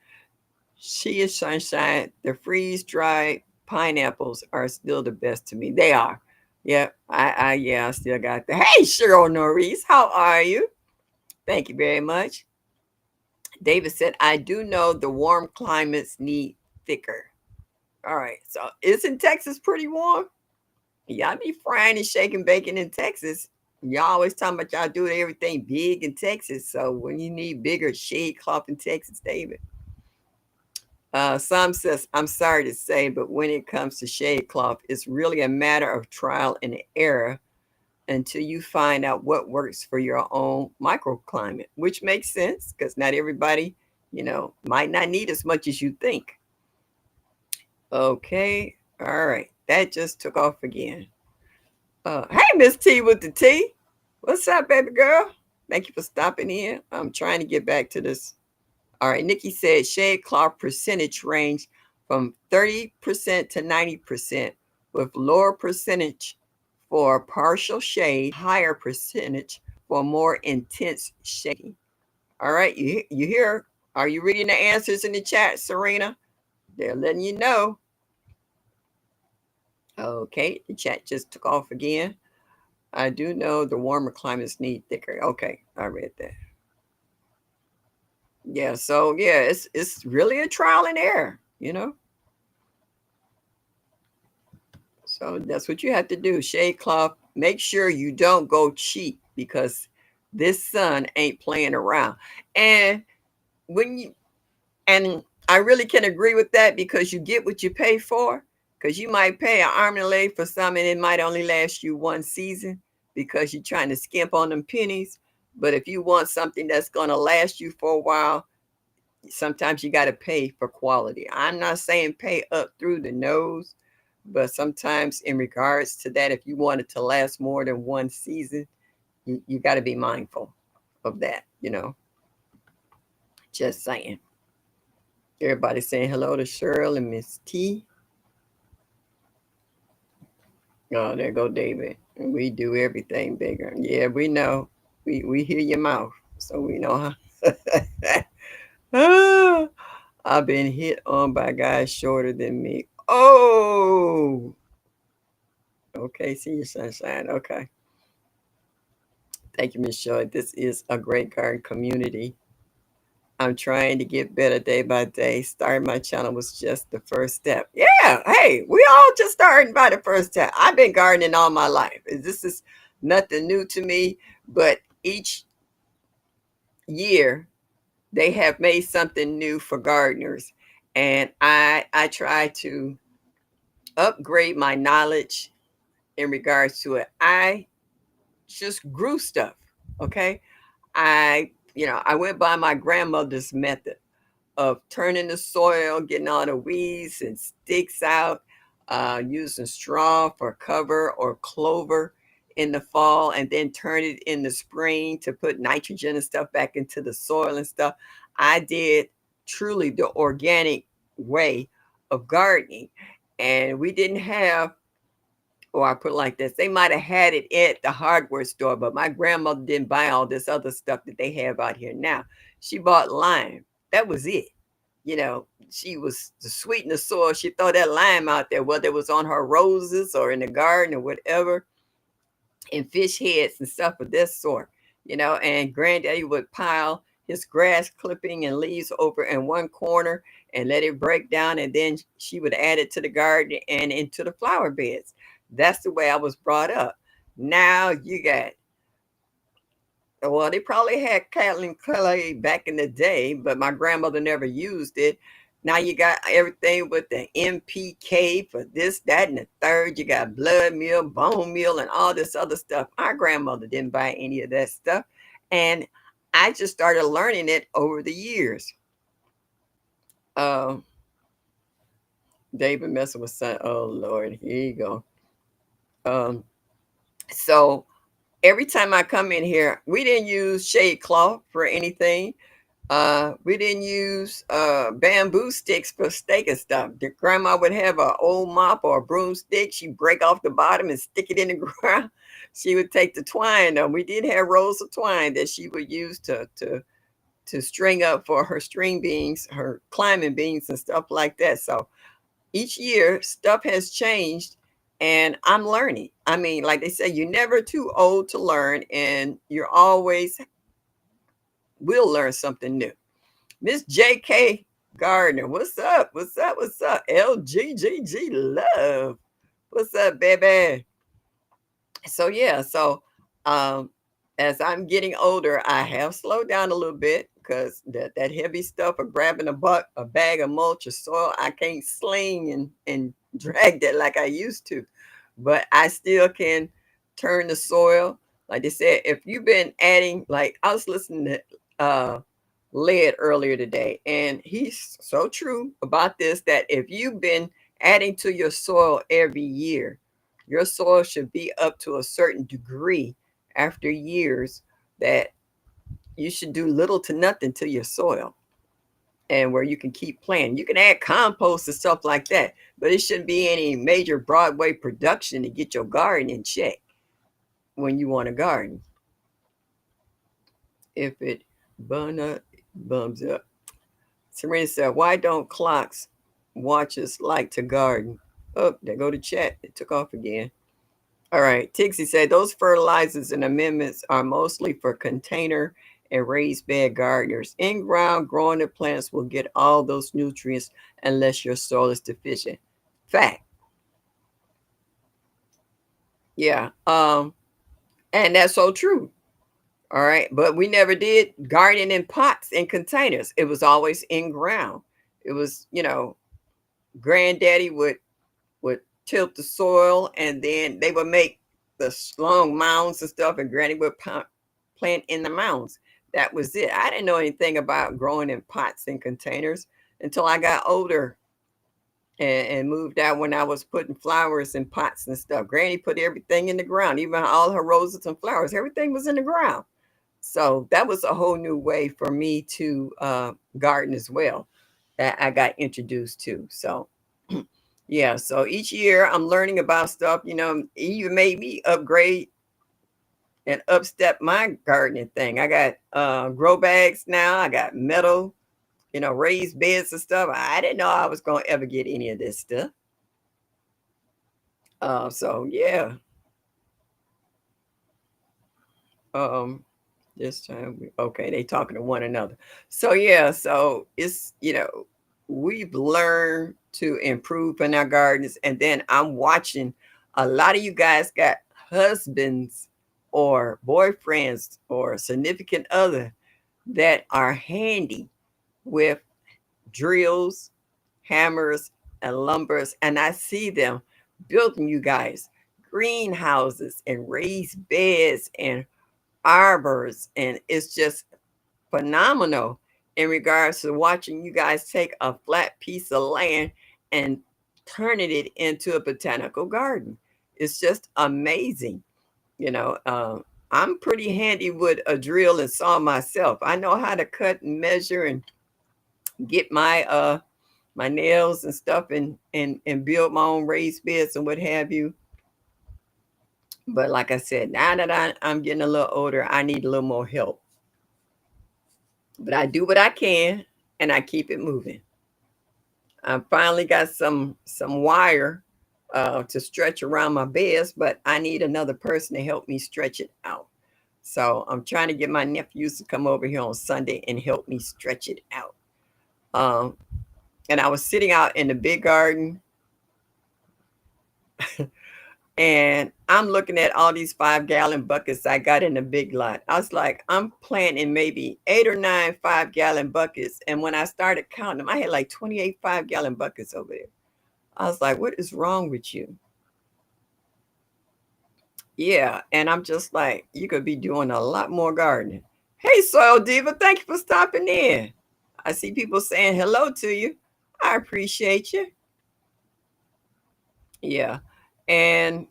She is sunshine. The freeze dried pineapples are still the best to me. They are. Yeah, I still got the. Hey, Cheryl Norris, how are you? Thank you very much. David said, I do know the warm climates need thicker. All right, so isn't Texas pretty warm? Y'all be frying and shaking bacon in Texas. Y'all always talking about y'all doing everything big in Texas. So when you need bigger shade cloth in Texas, David. Some says, I'm sorry to say, but when it comes to shade cloth, it's really a matter of trial and error until you find out what works for your own microclimate, which makes sense because not everybody, might not need as much as you think. Okay. All right. That just took off again. Hey, Miss T with the T. What's up, baby girl? Thank you for stopping in. I'm trying to get back to this. All right. Nikki said shade cloth percentage range from 30% to 90%, with lower percentage for partial shade, higher percentage for more intense shading. All right, you hear? Are you reading the answers in the chat, Serena? They're letting you know. Okay, the chat just took off again. I do know the warmer climates need thicker. Okay, I read that. Yeah, so yeah, it's really a trial and error, you know. So that's what you have to do. Shade cloth. Make sure you don't go cheap because this sun ain't playing around. And when you and I really can agree with that because you get what you pay for. Because you might pay an arm and a leg for something, and it might only last you one season because you're trying to skimp on them pennies. But if you want something that's going to last you for a while, sometimes you got to pay for quality. I'm not saying pay up through the nose, but sometimes in regards to that, if you want it to last more than one season, you got to be mindful of that, you know. Just saying. Everybody saying hello to Cheryl and Miss T. Oh, there go David. We do everything bigger. Yeah, we know. We hear your mouth, so we know how. Ah, I've been hit on by guys shorter than me. Oh, okay. See your sunshine. Okay. Thank you, Miss Joy. This is a great garden community. I'm trying to get better day by day. Starting my channel was just the first step. Yeah, hey, we all just starting by the first step. I've been gardening all my life. This is nothing new to me, but each year they have made something new for gardeners, and I try to upgrade my knowledge in regards to it. I just grew stuff, okay? I went by my grandmother's method of turning the soil, getting all the weeds and sticks out, using straw for cover or clover in the fall, and then turn it in the spring to put nitrogen and stuff back into the soil and stuff. I did truly the organic way of gardening. And we didn't have, or I put it like this, they might have had it at the hardware store, but my grandmother didn't buy all this other stuff that they have out here now. She bought lime. That was it. She was to sweeten the soil. She throw that lime out there, whether it was on her roses or in the garden or whatever, and fish heads and stuff of this sort. And granddaddy would pile his grass clipping and leaves over in one corner and let it break down, and then she would add it to the garden and into the flower beds. That's the way I was brought up. Now you got, well, they probably had Kathleen Clay back in the day, but my grandmother never used it. Now you got everything with the MPK for this, that, and the third. You got blood meal, bone meal, and all this other stuff. Our grandmother didn't buy any of that stuff. And I just started learning it over the years. Uh, David messing with son. Oh, Lord. Here you go. So every time I come in here, we didn't use shade cloth for anything. We didn't use bamboo sticks for staking stuff. The grandma would have an old mop or a broomstick. She'd break off the bottom and stick it in the ground. She would take the twine. We did have rolls of twine that she would use to string up for her string beans, her climbing beans, and stuff like that. So each year, stuff has changed, and I'm learning. I mean, like they say, you're never too old to learn, and you're always will learn something new. Miss J.K. Gardner, what's up? What's up? What's up? LGGG Love. What's up, baby? So, yeah. So, um, as I'm getting older, I have slowed down a little bit because that heavy stuff of grabbing a bag of mulch or soil, I can't sling and drag that like I used to. But I still can turn the soil. Like they said, if you've been adding, like I was listening to Led earlier today, and he's so true about this, that if you've been adding to your soil every year, your soil should be up to a certain degree after years that you should do little to nothing to your soil. and where you can keep planting. You can add compost and stuff like that, but it shouldn't be any major Broadway production to get your garden in check when you want a garden. If it bums up. Serena said, why don't clocks watches like to garden? Oh, there go to chat. It took off again. All right. Tixie said, those fertilizers and amendments are mostly for container and raised bed gardeners. In ground, growing the plants will get all those nutrients unless your soil is deficient. Fact. Yeah. And that's so true. All right. But we never did garden in pots and containers. It was always in ground. It was, granddaddy would tilt the soil, and then they would make the long mounds and stuff, and granny would plant in the mounds. That was it. I didn't know anything about growing in pots and containers until I got older and moved out when I was putting flowers in pots and stuff. Granny put everything in the ground, even all her roses and flowers, everything was in the ground. So that was a whole new way for me to garden as well that I got introduced to. So yeah, so each year I'm learning about stuff, even made me upgrade and upstep my gardening thing. I got grow bags now, I got metal, raised beds and stuff. I didn't know I was gonna ever get any of this stuff. So yeah. Um this time okay, they talking to one another. So yeah, so it's we've learned to improve in our gardens, and then I'm watching a lot of you guys got husbands or boyfriends or significant other that are handy with drills, hammers, and lumbers, and I see them building you guys greenhouses and raised beds and arbors, and it's just phenomenal in regards to watching you guys take a flat piece of land and turning it into a botanical garden. It's just amazing. You know, I'm pretty handy with a drill and saw myself. I know how to cut and measure and get my nails and stuff and build my own raised beds and what have you. But like I said, now that I'm getting a little older, I need a little more help. But I do what I can and I keep it moving. I finally got some wire to stretch around my beds, but I need another person to help me stretch it out. So I'm trying to get my nephews to come over here on Sunday and help me stretch it out. Um, and I was sitting out in the big garden and I'm looking at all these 5-gallon buckets I got in the big lot. I was like, I'm planting maybe 8 or 9 5-gallon buckets. And when I started counting them, I had like 28 5-gallon buckets over there. I was like, what is wrong with you? Yeah. And I'm just like, you could be doing a lot more gardening. Hey, Soil Diva, thank you for stopping in. I see people saying hello to you. I appreciate you. Yeah. And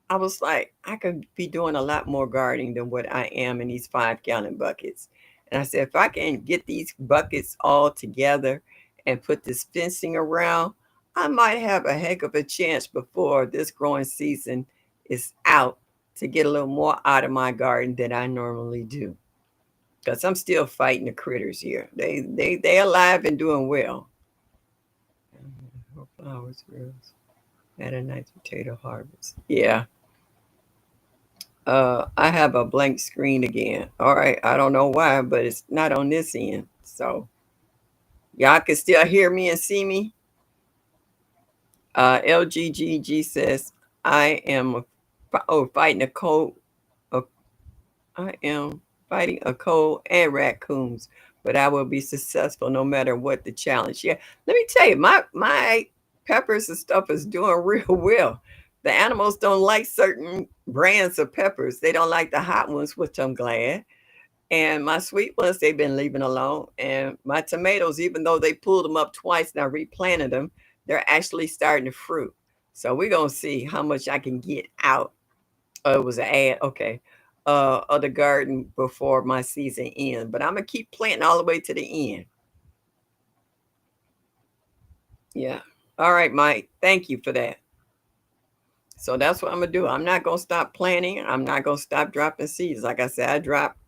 I was like, I could be doing a lot more gardening than what I am in these 5-gallon buckets. And I said, if I can get these buckets all together and put this fencing around, I might have a heck of a chance before this growing season is out to get a little more out of my garden than I normally do. Because I'm still fighting the critters here. They alive and doing well. Flowers grows. Had a nice potato harvest. Yeah. I have a blank screen again. All right, I don't know why, but it's not on this end. So y'all can still hear me and see me. LGGG says, I am fighting a cold. Uh, I am fighting a cold and raccoons, but I will be successful no matter what the challenge. Yeah, let me tell you, my peppers and stuff is doing real well. The animals don't like certain brands of peppers. They don't like the hot ones, which I'm glad. And my sweet ones, they've been leaving alone. And my tomatoes, even though they pulled them up twice and I replanted them, they're actually starting to fruit. So we're gonna see how much I can get out. Oh, it was an ad, okay. Of the garden before my season ends. But I'm gonna keep planting all the way to the end. Yeah. All right, Mike. Thank you for that. So that's what I'm gonna do. I'm not gonna stop planting. I'm not gonna stop dropping seeds. Like I said, I dropped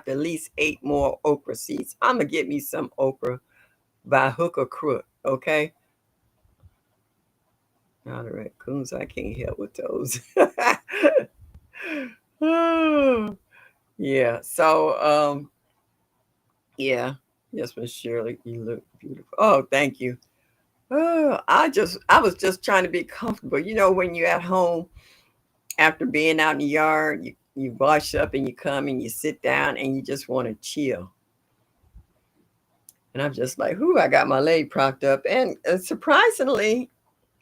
at least 8 more okra seeds. I'm gonna get me some okra by hook or crook. Okay. All the raccoons, I can't help with those. Oh, yeah. So yeah. Yes, Miss Shirley, you look beautiful. Oh, thank you. Oh, I was just trying to be comfortable. You know, when you're at home after being out in the yard, you wash up and you come and you sit down and you just want to chill. And I'm just like, whoo, I got my leg propped up. And surprisingly,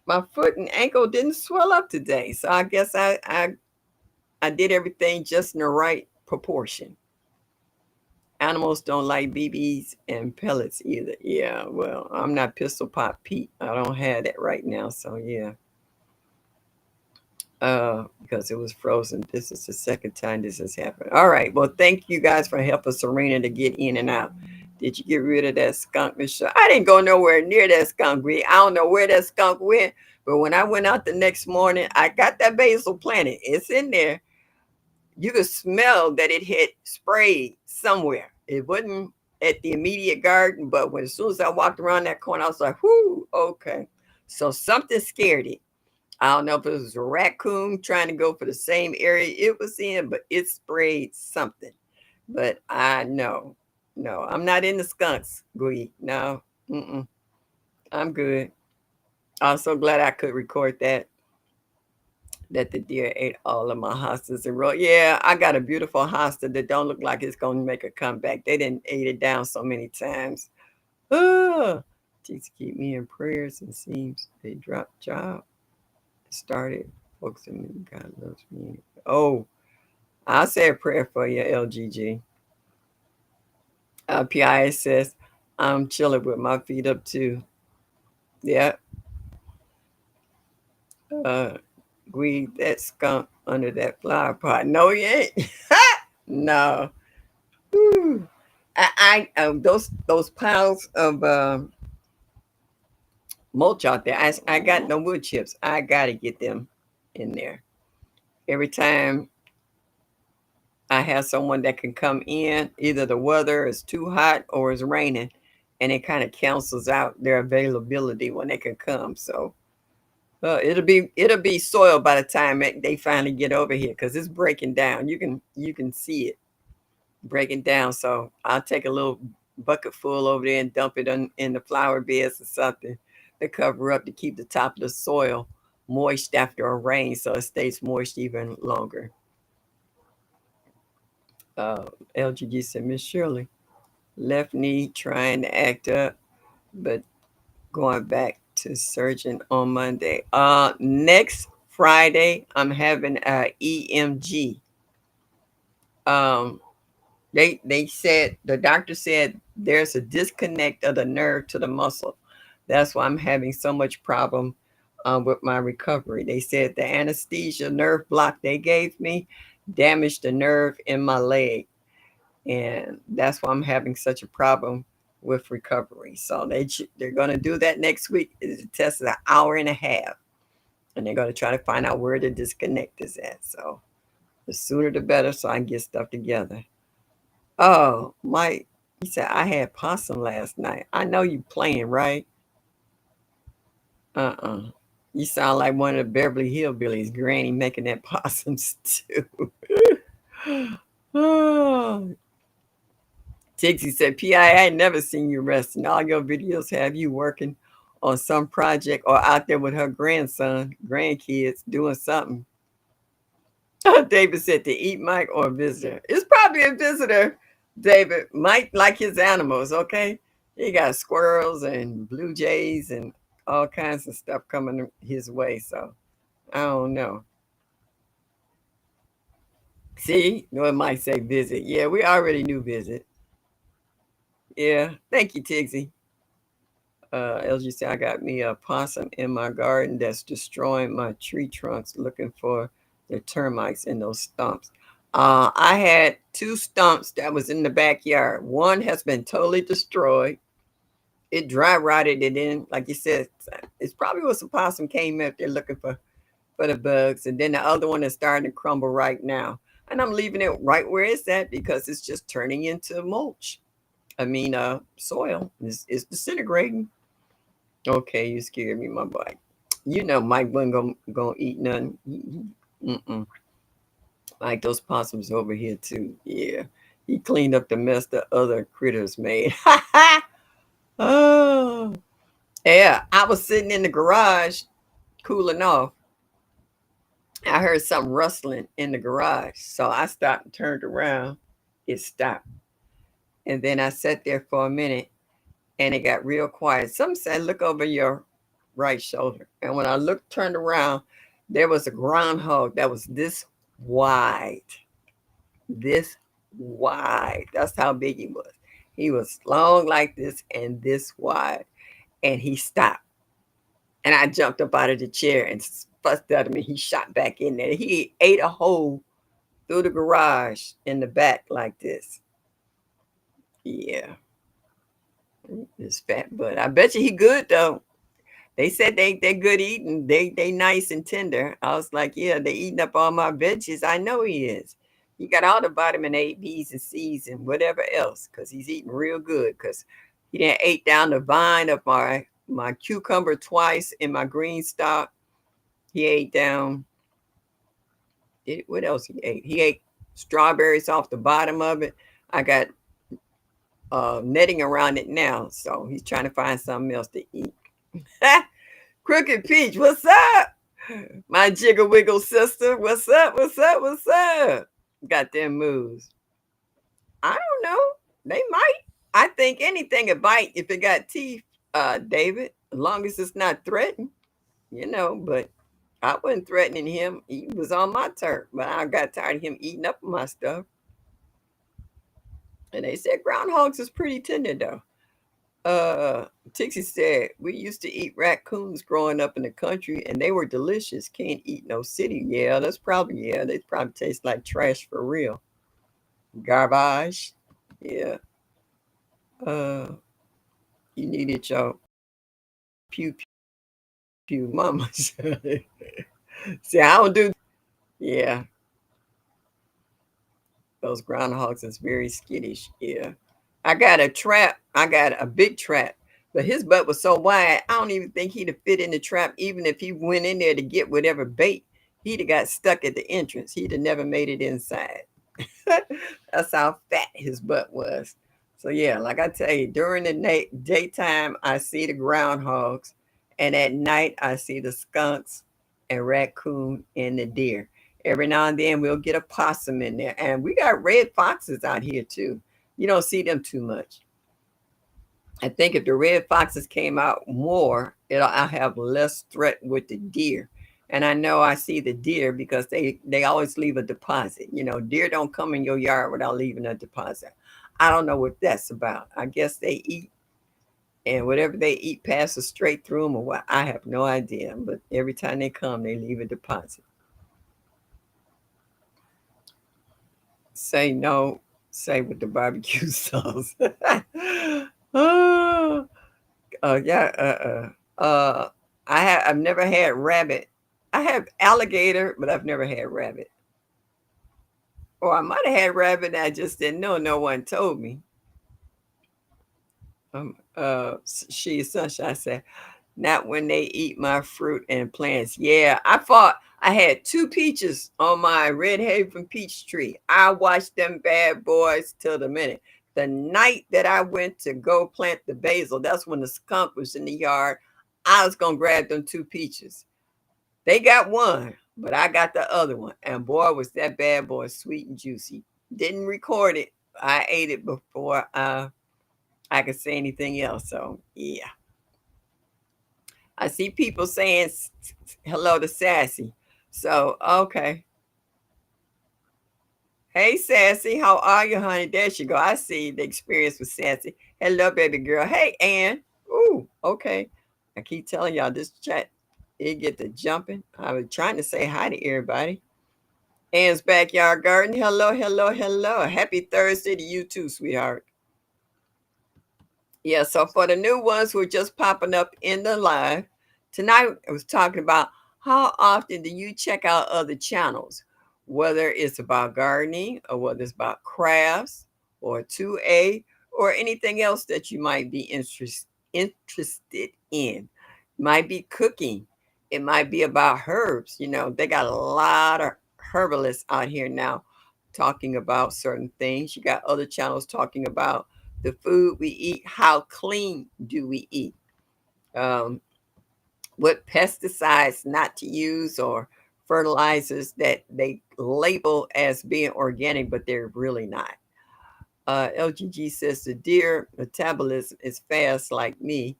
my foot and ankle didn't swell up today. So I guess I did everything just in the right proportion. Animals don't like BBs and pellets either. Yeah, well, I'm not Pistol Pop Pete. I don't have that right now. So yeah. Because it was frozen. This is the second time this has happened. All right. Well, thank you guys for helping Serena to get in and out. Did you get rid of that skunk, Michelle? I didn't go nowhere near that skunk. I don't know where that skunk went, but when I went out the next morning, I got that basil planted. It's in there. You could smell that it had sprayed somewhere. It wasn't at the immediate garden, but when as soon as I walked around that corner, I was like, whoo, okay. So something scared it. I don't know if it was a raccoon trying to go for the same area it was in, but it sprayed something. But I know, no, I'm not in the skunks, Glee. No, I'm good. I'm so glad I could record that the deer ate all of my hostas and roll. Yeah, I got a beautiful hosta that don't look like it's gonna make a comeback. They didn't ate it down so many times. Ah, Jesus keep me in prayers. It seems they dropped job. Started focusing me. God loves me. Oh, I'll say a prayer for you, LGG. PIS says, I'm chilling with my feet up too. Yeah. Uh, Weed that skunk under that flower pot. No, you ain't. No. Whew. Those piles of mulch out there. I got no wood chips. I gotta get them in there. Every time I have someone that can come in, either the weather is too hot or it's raining, and it kind of cancels out their availability when they can come. So it'll be soil by the time they finally get over here because it's breaking down. You can see it breaking down. So I'll take a little bucket full over there and dump it in the flower beds or something to cover up to keep the top of the soil moist after a rain, so it stays moist even longer. Uh, LGG said, Miss Shirley, left knee trying to act up, but going back to surgeon on Monday. Next Friday, I'm having a EMG. Um, they said the doctor said there's a disconnect of the nerve to the muscle. That's why I'm having so much problem with my recovery. They said the anesthesia nerve block they gave me damaged the nerve in my leg, and that's why I'm having such a problem with recovery. So they're going to do that next week. The test is an hour and a half, and they're going to try to find out where the disconnect is at. So the sooner the better, so I can get stuff together. Oh, Mike, he said I had possum last night. I know you playing, right? Uh-uh. You sound like one of the Beverly Hillbillies, Granny making that possum stew. Oh, Tixie said, I ain't never seen you resting. All your videos have you working on some project or out there with her grandson, grandkids, doing something. David said, to eat Mike or a visitor. It's probably a visitor, David. Mike like his animals, okay? He got squirrels and blue jays and all kinds of stuff coming his way. So I don't know. See, no, it might say visit. Yeah, we already knew visit. Yeah, thank you, Tigsy. LG said, I got me a possum in my garden that's destroying my tree trunks looking for the termites in those stumps. I had 2 stumps that was in the backyard. One has been totally destroyed. it dry rotted it in. Like you said, it's probably was a possum came up there looking for the bugs. And then the other one is starting to crumble right now. And I'm leaving it right where it's at because it's just turning into mulch. I mean, soil. It's disintegrating. Okay, you scared me, my boy. You know Mike wasn't gonna eat nothing. Mm-mm. Like those possums over here too. Yeah. He cleaned up the mess the other critters made. Oh. Yeah. I was sitting in the garage cooling off. I heard something rustling in the garage. So I stopped and turned around. It stopped. And then I sat there for a minute and it got real quiet. Some said, look over your right shoulder. And when I looked, turned around, there was a groundhog that was wide, this wide. That's how big he was. He was long like this and this wide. And he stopped. And I jumped up out of the chair and fussed at him and he shot back in there. He ate a hole through the garage in the back like this. Yeah. This fat butt. I bet you he good though. They said they good eating. They nice and tender. I was like, yeah, they eating up all my veggies. I know he is. He got all the vitamin A, B's, and C's, and whatever else, because he's eating real good. Because he didn't ate down the vine of my cucumber twice in my green stock. He ate down. What else he ate? He ate strawberries off the bottom of it. I got netting around it now, so he's trying to find something else to eat. Crooked Peach, what's up? My jiggle wiggle sister, what's up? What's up? What's up? Got them moves. I don't know. They might. I think anything will bite if it got teeth, David, as long as it's not threatened, but I wasn't threatening him. He was on my turf, but I got tired of him eating up my stuff. And they said groundhogs is pretty tender though. Tixie said we used to eat raccoons growing up in the country, and they were delicious. Can't eat no city. Yeah, they probably taste like trash for real. Garbage. Yeah. Uh, you needed your pew pew, mama. See, I don't do. Yeah, those groundhogs is very skittish. Yeah, I got a trap. I got a big trap, but his butt was so wide. I don't even think he'd have fit in the trap, even if he went in there to get whatever bait. He'd have got stuck at the entrance. He'd have never made it inside. That's how fat his butt was. So yeah, like I tell you, during the daytime I see the groundhogs, and at night I see the skunks and raccoon and the deer. Every now and then we'll get a possum in there, and we got red foxes out here too. You don't see them too much. I think if the red foxes came out more, I'll have less threat with the deer. And I know I see the deer because they always leave a deposit. Deer don't come in your yard without leaving a deposit. I don't know what that's about. I guess they eat, and whatever they eat passes straight through them or what. I have no idea. But every time they come, they leave a deposit. Say no. Say with the barbecue sauce. Oh, yeah. I've never had rabbit. I have alligator, but I've never had rabbit. Or I might have had rabbit and I just didn't know. No one told me. She Sunshine said, not when they eat my fruit and plants. Yeah, I had 2 peaches on my Red Haven peach tree. I watched them bad boys till the minute. The night that I went to go plant the basil, that's when the skunk was in the yard. I was gonna grab them 2 peaches. They got one, but I got the other one. And boy, was that bad boy sweet and juicy. Didn't record it. I ate it before I could say anything else. So yeah. I see people saying hello to Sassy. So okay. Hey Sassy, how are you, honey? There she go. I see the experience with Sassy. Hello, baby girl. Hey, Ann. Ooh, okay. I keep telling y'all this chat, it get to jumping. I was trying to say hi to everybody. Ann's backyard garden. Hello, hello, hello. Happy Thursday to you too, sweetheart. Yeah, so for the new ones who are just popping up in the live, tonight I was talking about how often do you check out other channels, whether it's about gardening or whether it's about crafts or 2A or anything else that you might be interested in. Might be cooking. It might be about herbs. You know, they got a lot of herbalists out here now talking about certain things. You got other channels talking about the food we eat, how clean do we eat, um, what pesticides not to use or fertilizers that they label as being organic, but they're really not. LGG says the deer metabolism is fast like me.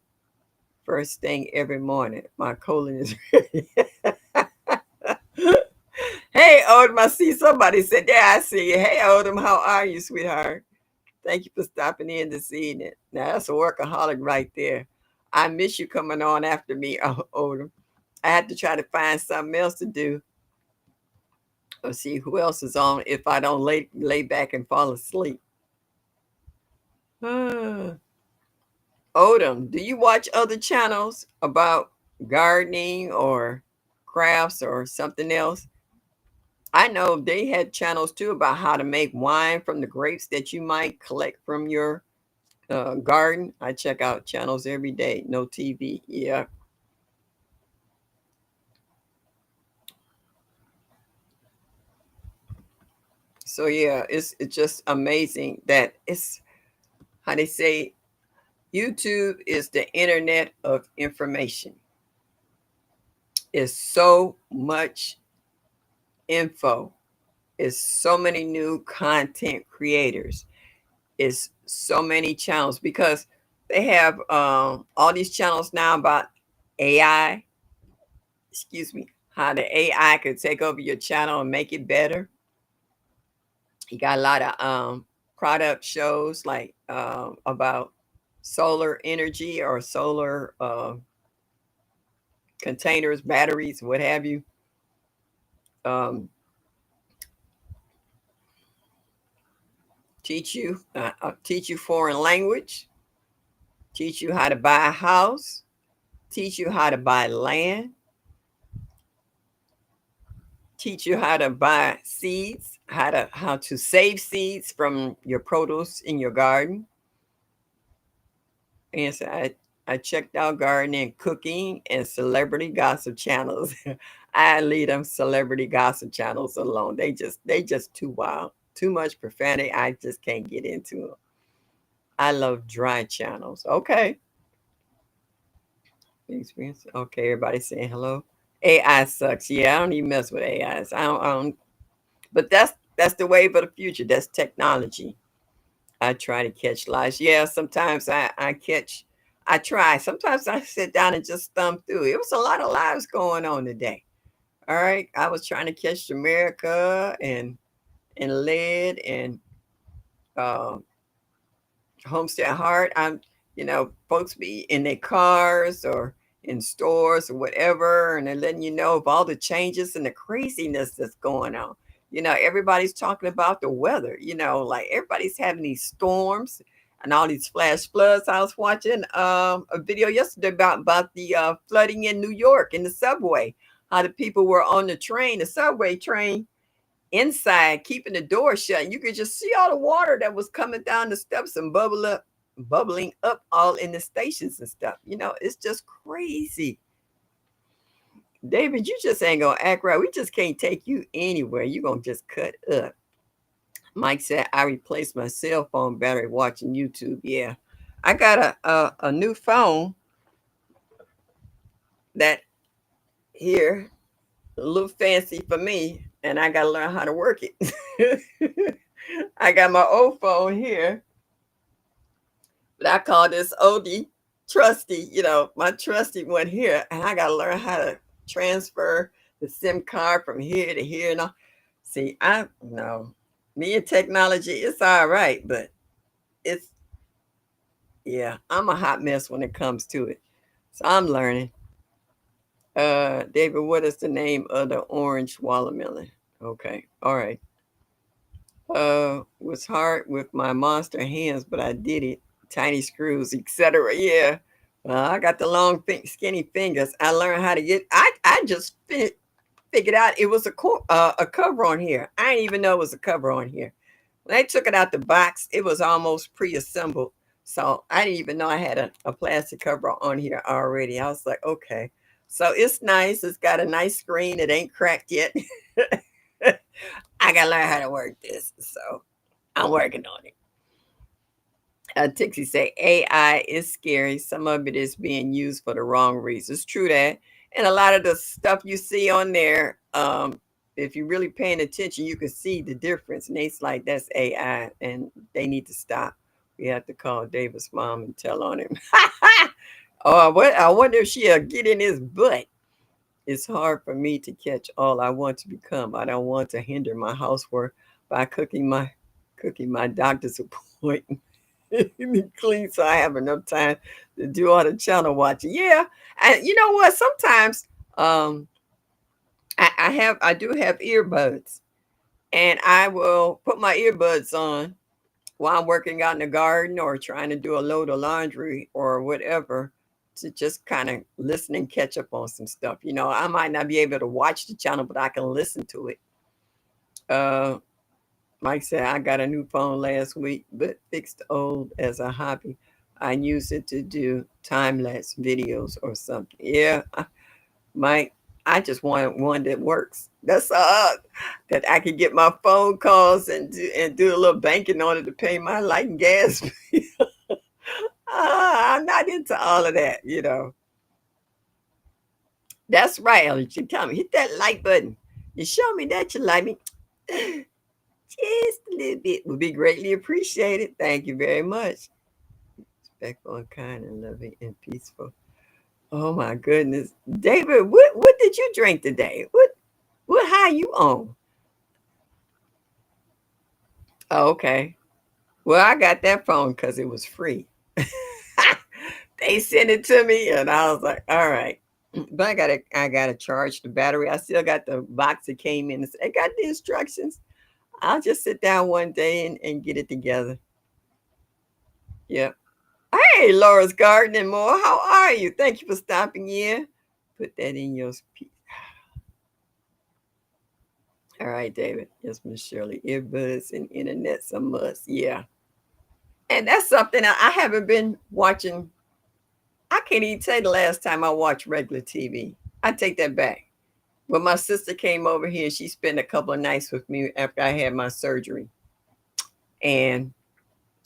First thing every morning, my colon is ready. Hey, Odom, I see somebody said, yeah, I see you. Hey, Odom, how are you, sweetheart? Thank you for stopping in this evening. Now that's a workaholic right there. I miss you coming on after me, Odom. I had to try to find something else to do or see who else is on if I don't lay back and fall asleep. Odom, do you watch other channels about gardening or crafts or something else? I know they had channels too about how to make wine from the grapes that you might collect from your garden. I check out channels every day. No TV. Yeah. So yeah, it's just amazing that it's how they say YouTube is the internet of information. It's so much info. It's so many new content creators. It's so many channels because they have all these channels now about AI. Excuse me, how the AI could take over your channel and make it better. You got a lot of product shows like about solar energy or solar containers, batteries, what have you. Um, teach you foreign language, teach you how to buy a house, teach you how to buy land, teach you how to buy seeds, how to save seeds from your produce in your garden. And so I checked out gardening, cooking, and celebrity gossip channels. I leave them celebrity gossip channels alone. They just too wild, too much profanity. I just can't get into them. I love dry channels. Okay, experience. Okay, everybody saying hello. AI sucks. Yeah, I don't even mess with AIs. I don't. But that's the wave of the future. That's technology. I try to catch lies. Yeah, sometimes I catch. I try. Sometimes I sit down and just thumb through. It was a lot of lives going on today. All right, I was trying to catch America and lead and uh, Homestead Heart. Folks be in their cars or in stores or whatever, and they're letting you know of all the changes and the craziness that's going on. Everybody's talking about the weather. Like everybody's having these storms and all these flash floods. I was watching a video yesterday about the flooding in New York in the subway. How the people were on the subway train, inside, keeping the door shut. And you could just see all the water that was coming down the steps and bubbling up all in the stations and stuff. It's just crazy. David, you just ain't gonna act right. We just can't take you anywhere. You gonna just cut up. Mike said I replaced my cell phone battery watching YouTube. Yeah. I got a new phone that here a little fancy for me, and I gotta learn how to work it. I got my old phone here, but I call this oldie trusty, my trusty one here, and I gotta learn how to transfer the SIM card from here to here and all. See, I no, me and technology, it's all right, but it's yeah, I'm a hot mess when it comes to it. So I'm learning. David, what is the name of the orange watermelon? Okay, all right. Was hard with my monster hands, but I did it. tiny screws, etc. Yeah. Well, I got the long, skinny fingers. I learned how to get. I just figured out it was a cover on here. I didn't even know it was a cover on here. When they took it out the box, it was almost pre-assembled. So I didn't even know I had a plastic cover on here already. I was like, okay. So it's nice. It's got a nice screen. It ain't cracked yet. I gotta learn how to work this. So I'm working on it. Tixie say AI is scary. Some of it is being used for the wrong reasons. True that. And a lot of the stuff you see on there, if you're really paying attention, you can see the difference. Nate's like, that's AI, and they need to stop. We have to call David's mom and tell on him. Oh, what? I wonder if she'll get in his butt. It's hard for me to catch all I want to become. I don't want to hinder my housework by cooking my doctor's appointment. Clean so I have enough time to do all the channel watching. Yeah. And you know what? Sometimes I do have earbuds, and I will put my earbuds on while I'm working out in the garden or trying to do a load of laundry or whatever, to just kind of listen and catch up on some stuff. I might not be able to watch the channel, but I can listen to it. Uh Mike said, I got a new phone last week, but fixed old as a hobby. I use it to do time lapse videos or something. Yeah, Mike, I just want one that works. That's all. That I can get my phone calls and do a little banking on it to pay my light and gas. I'm not into all of that. That's right, Ellie. You tell me, hit that like button. You show me that you like me. Just a little bit would be greatly appreciated. Thank you very much. Respectful and kind and loving and peaceful. Oh my goodness. David, what did you drink today? What high you on? Oh, okay. Well, I got that phone because it was free. They sent it to me and I was like, all right. But I gotta charge the battery. I still got the box that came in. It got the instructions. I'll just sit down one day and get it together. Yep. Hey, Laura's Garden and more. How are you? Thank you for stopping in. Put that in your speech. All right, David. Yes, Miss Shirley. Earbuds and internet's a must. Yeah. And that's something I haven't been watching. I can't even tell you the last time I watched regular TV. I take that back. When my sister came over here, she spent a couple of nights with me after I had my surgery. And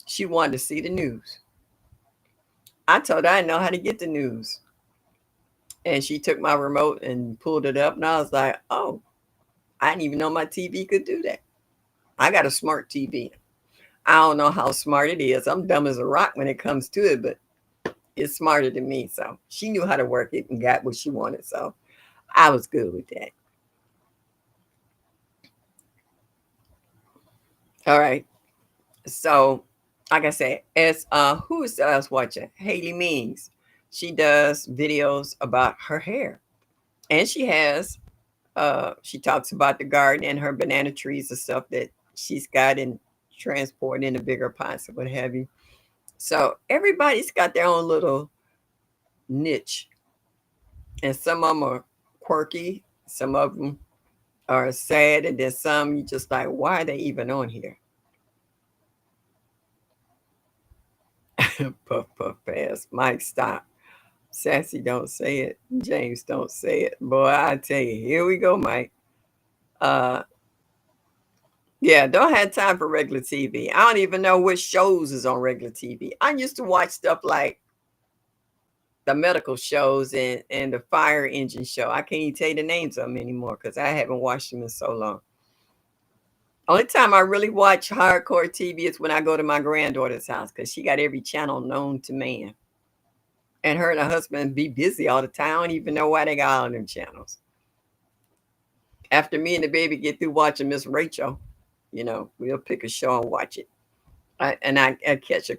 she wanted to see the news. I told her I know how to get the news. And she took my remote and pulled it up. And I was like, oh, I didn't even know my TV could do that. I got a smart TV. I don't know how smart it is. I'm dumb as a rock when it comes to it, but it's smarter than me. So she knew how to work it and got what she wanted. So I was good with that. All right. So, like I said, as who is I was watching? Haley Means. She does videos about her hair. And she talks about the garden and her banana trees and stuff that she's got and transport into bigger pots or what have you. So everybody's got their own little niche, and some of them are quirky, some of them are sad, and then some you just like, why are they even on here? Puff puff pass. Mike, stop. Sassy, don't say it. James, don't say it. Boy, I tell you, here we go, Mike. Uh, Yeah, don't have time for regular TV. I don't even know which shows is on regular TV. I used to watch stuff like the medical shows and the fire engine show. I can't even tell you the names of them anymore because I haven't watched them in so long. Only time I really watch hardcore TV is when I go to my granddaughter's house because she got every channel known to man. And her and her husband be busy all the time. I don't even know why they got all them channels. After me and the baby get through watching Miss Rachel, we'll pick a show and watch it. I catch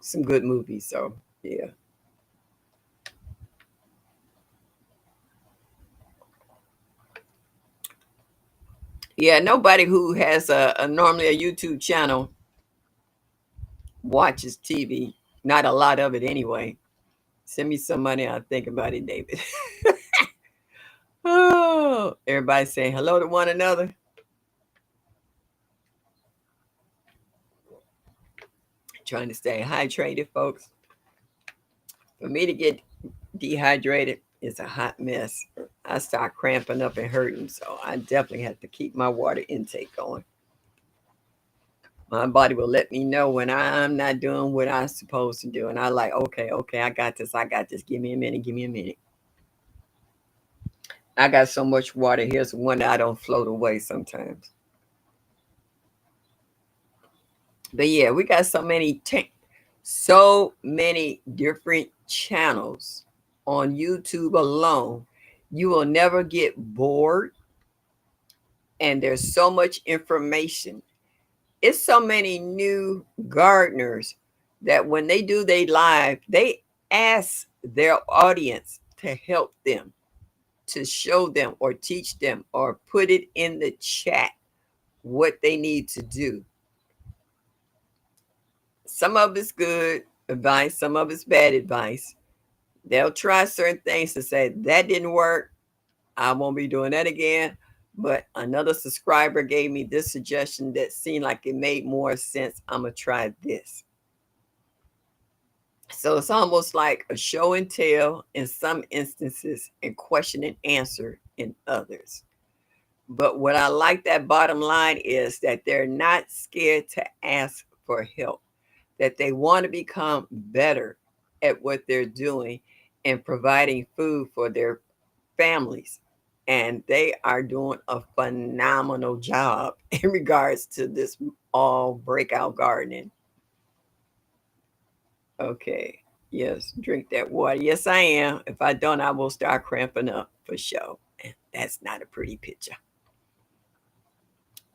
some good movies. So yeah. Yeah, nobody who has a normally a YouTube channel watches TV. Not a lot of it anyway. Send me some money. I'll think about it, David. Oh, everybody saying hello to one another. Trying to stay hydrated, folks. For me to get dehydrated is a hot mess. I start cramping up and hurting, so I definitely have to keep my water intake going. My body will let me know when I'm not doing what I'm supposed to do. And I like, okay, I got this. Give me a minute, give me a minute. I got so much water. Here's one that I don't float away sometimes. But yeah, we got so many different channels on YouTube alone. You will never get bored. And there's so much information. It's so many new gardeners that when they do their live, they ask their audience to help them, to show them or teach them or put it in the chat what they need to do. Some of it's good advice, some of it's bad advice. They'll try certain things to say that didn't work. I won't be doing that again. But another subscriber gave me this suggestion that seemed like it made more sense. I'm going to try this. So it's almost like a show and tell in some instances and question and answer in others. But what I like that bottom line is that they're not scared to ask for help, that they want to become better at what they're doing and providing food for their families. And they are doing a phenomenal job in regards to this all breakout gardening. Okay. Yes, drink that water. Yes, I am. If I don't, I will start cramping up for sure. And that's not a pretty picture.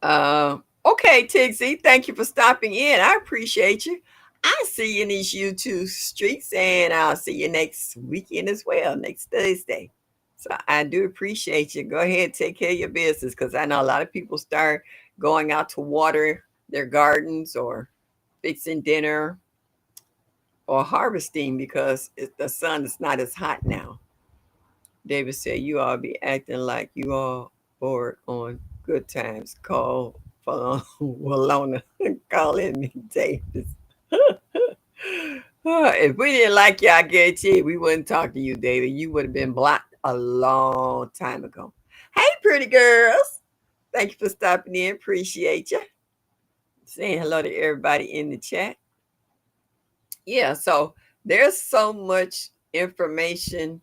Okay, Tixie, thank you for stopping in. I appreciate you. I'll see you in these YouTube streets, and I'll see you next weekend as well, next Thursday. So I do appreciate you. Go ahead, take care of your business, because I know a lot of people start going out to water their gardens or fixing dinner or harvesting because the sun is not as hot now. David said, you all be acting like you all bored on good times. Call for Walona calling me Davis. If we didn't like you, I guarantee we wouldn't talk to you, David. You would have been blocked a long time ago. Hey, pretty girls. Thank you for stopping in. Appreciate you. Saying hello to everybody in the chat. Yeah, so there's so much information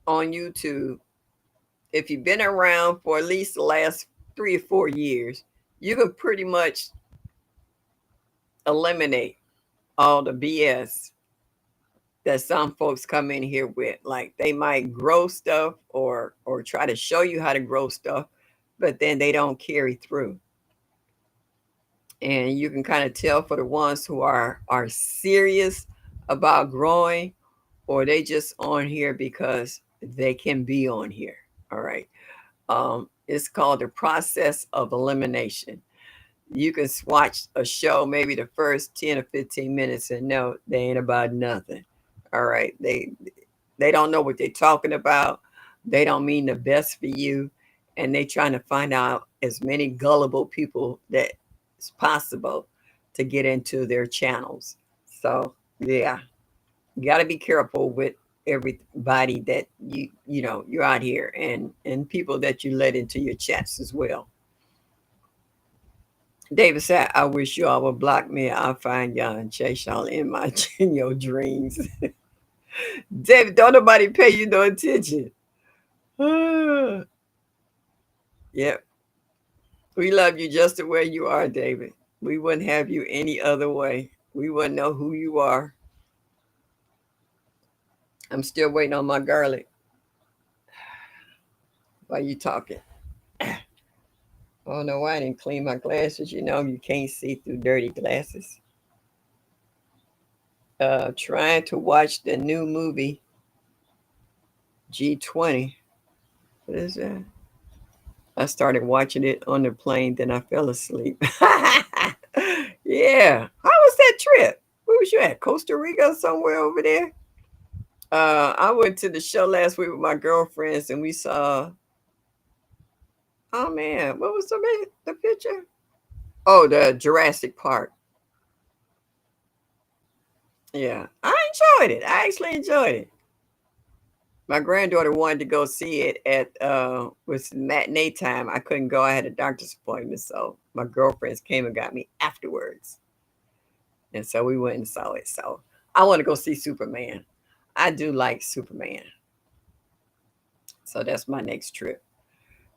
on YouTube. If you've been around for at least the last 3 or 4 years, you can pretty much eliminate all the BS that some folks come in here with. Like they might grow stuff or try to show you how to grow stuff, but then they don't carry through. And you can kind of tell for the ones who are serious about growing, or they just on here because they can be on here. All right. It's called the process of elimination. You can watch a show maybe the first 10 or 15 minutes and know they ain't about nothing. All right. They don't know what they're talking about. They don't mean the best for you. And they trying to find out as many gullible people that it's possible to get into their channels. So yeah, you got to be careful with everybody that you're out here and people that you let into your chats as well. David said, I wish you all would block me. I'll find y'all and chase y'all in your dreams. David, don't nobody pay you no attention. Yep. We love you just the way you are, David. We wouldn't have you any other way. We wouldn't know who you are. I'm still waiting on my garlic. While you talking? I don't know why I didn't clean my glasses. You know, you can't see through dirty glasses. Trying to watch the new movie G20. What is that? I started watching it on the plane, then I fell asleep. Yeah. How was that trip? Where was you at? Costa Rica, somewhere over there? I went to the show last week with my girlfriends, and we saw. Oh man, what was the picture? Oh, the Jurassic Park. Yeah, I enjoyed it. I actually enjoyed it. My granddaughter wanted to go see it at was matinee time. I couldn't go. I had a doctor's appointment, so my girlfriends came and got me afterwards, and so we went and saw it. So I want to go see Superman. I do like Superman, so that's my next trip.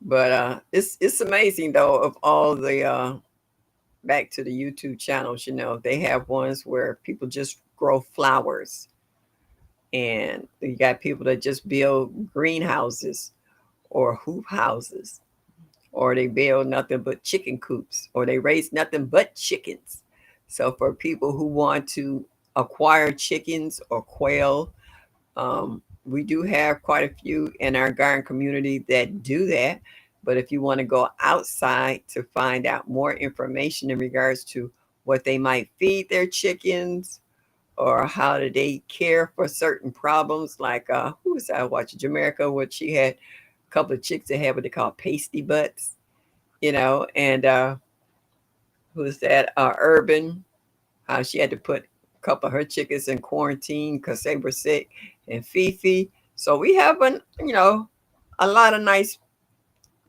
But it's amazing though of all the back to the YouTube channels. You know, they have ones where people just grow flowers, and you got people that just build greenhouses or hoop houses, or they build nothing but chicken coops, or they raise nothing but chickens. So for people who want to acquire chickens or quail, we do have quite a few in our garden community that do that. But if you want to go outside to find out more information in regards to what they might feed their chickens, or how do they care for certain problems, like who was I watching? Jamaica, what she had a couple of chicks that had what they call pasty butts, you know, and who's that? Urban, how she had to put a couple of her chickens in quarantine because they were sick, and Fifi. So we have a lot of nice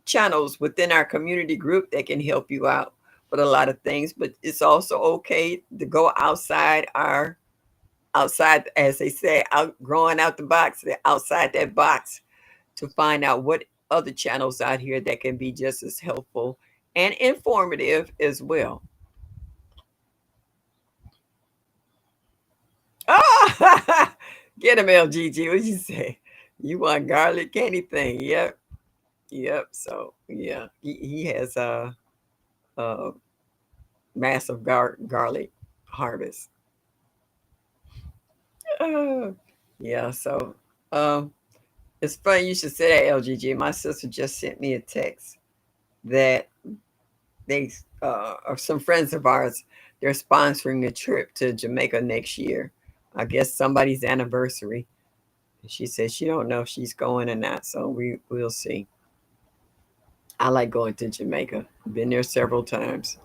channels within our community group that can help you out with a lot of things. But it's also okay to go outside, as they say, out growing out the box, outside that box, to find out what other channels out here that can be just as helpful and informative as well. Oh, get him, LGG. What you say? You want garlic anything? Yep, yep. So yeah, he has a massive garlic harvest. Uh, yeah. So um, it's funny you should say that, LGG. My sister just sent me a text that they or some friends of ours, they're sponsoring a trip to Jamaica next year. I guess somebody's anniversary. She said she don't know if she's going or not, so we'll see. I like going to Jamaica. Been there several times.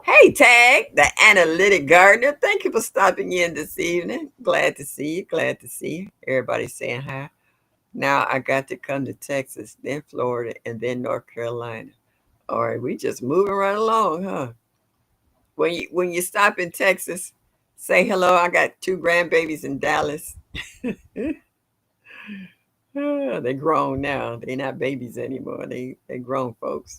Hey, Tag, the analytic gardener. Thank you for stopping in this evening. Glad to see you. Glad to see you. Everybody saying hi. Now I got to come to Texas, then Florida, and then North Carolina. All right, we just moving right along, huh? When you stop in Texas, say hello. I got two grandbabies in Dallas. They grown now. They not babies anymore. They grown folks.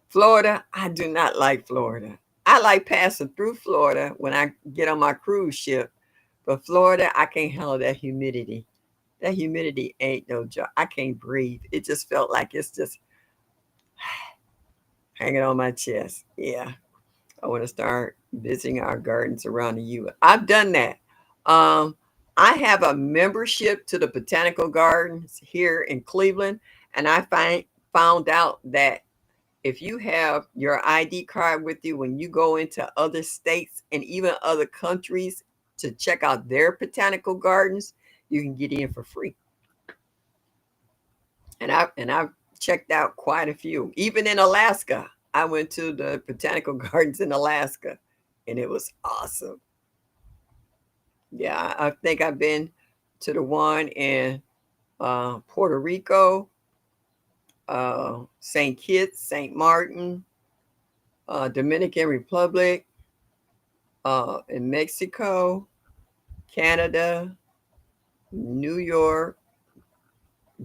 Florida, I do not like Florida. I like passing through Florida when I get on my cruise ship, but Florida, I can't handle that humidity. That humidity ain't no joke. I can't breathe. It just felt like it's just hanging on my chest. Yeah, I want to start visiting our gardens around the U.S. I've done that. Um, I have a membership to the botanical gardens here in Cleveland, and found out that if you have your ID card with you when you go into other states and even other countries to check out their botanical gardens, you can get in for free. And I've checked out quite a few. Even in Alaska, I went to the botanical gardens in Alaska, and it was awesome. Yeah, I think I've been to the one in Puerto Rico, St. Kitts, St. Martin, Dominican Republic, in Mexico, Canada, New York,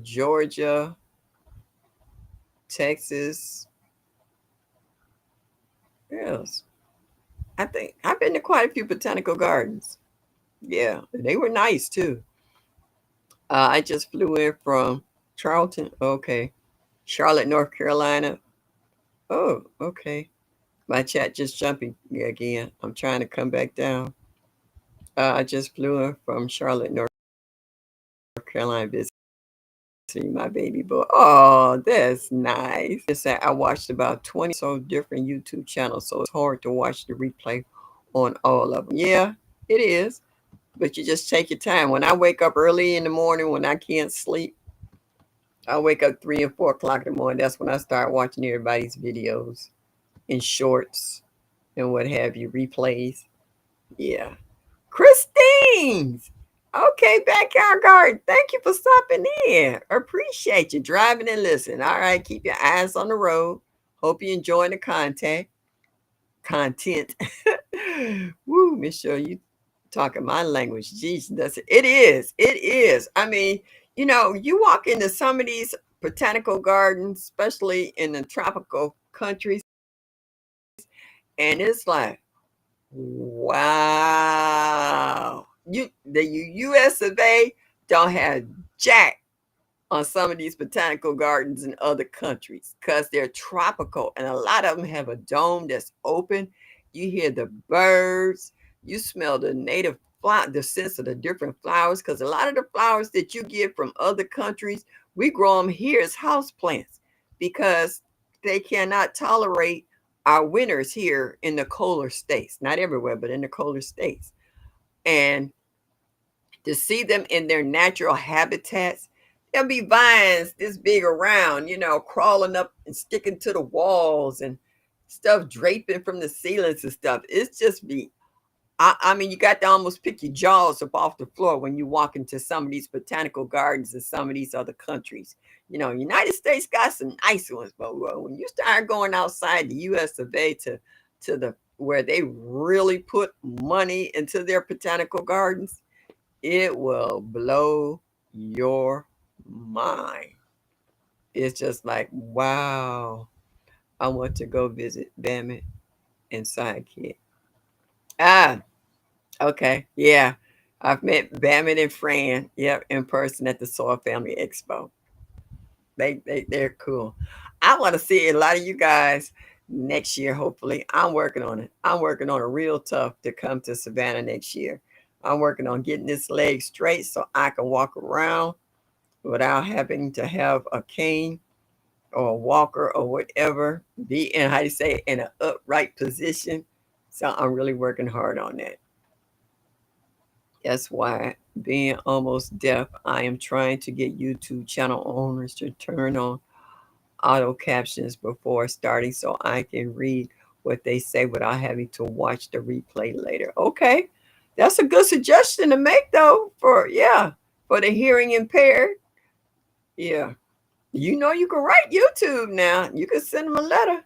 Georgia, Texas. Yes, I think I've been to quite a few botanical gardens. Yeah, they were nice too. I just flew in from Charlton. Okay, Charlotte, North Carolina. Oh, okay. My chat just jumping again. I'm trying to come back down. I just flew in from Charlotte, North Carolina, visiting my baby boy. Oh, that's nice. Just that I watched about 20 so different YouTube channels, so it's hard to watch the replay on all of them. Yeah, It is. But you just take your time. When I wake up early in the morning when I can't sleep, I wake up 3 and 4 o'clock in the morning. That's when I start watching everybody's videos and shorts and what have you, replays. Yeah. Christine's. Okay, Backyard Garden. Thank you for stopping in. Appreciate you driving and listening. All right, keep your eyes on the road. Hope you enjoying the content. Woo, Miss Show, you talking my language. Jeez, that's it. It is. It is. I mean, you walk into some of these botanical gardens, especially in the tropical countries, and it's like, wow. The US of A don't have jack on some of these botanical gardens in other countries because they're tropical and a lot of them have a dome that's open. You hear the birds, you smell the native flower, the sense of the different flowers, because a lot of the flowers that you get from other countries, we grow them here as house plants because they cannot tolerate our winters here in the colder states. Not everywhere, but in the colder states. And to see them in their natural habitats, there'll be vines this big around, crawling up and sticking to the walls and stuff draping from the ceilings and stuff. It's just be, I mean, you got to almost pick your jaws up off the floor when you walk into some of these botanical gardens in some of these other countries. United States got some nice ones, but when you start going outside the US of A to the where they really put money into their botanical gardens, it will blow your mind. It's just like, wow, I want to go visit Bamit and Sidekick. Ah, okay. Yeah. I've met Bamit and Fran, yep, in person at the Soil Family Expo. They're cool. I want to see a lot of you guys next year, hopefully. I'm working on it. I'm working on it real tough to come to Savannah next year. I'm working on getting this leg straight so I can walk around without having to have a cane or a walker or whatever, be in, how do you say, in an upright position. So I'm really working hard on that. That's why, being almost deaf, I am trying to get YouTube channel owners to turn on auto captions before starting so I can read what they say without having to watch the replay later. Okay. That's a good suggestion to make though for the hearing impaired. Yeah. You can write YouTube now. You can send them a letter.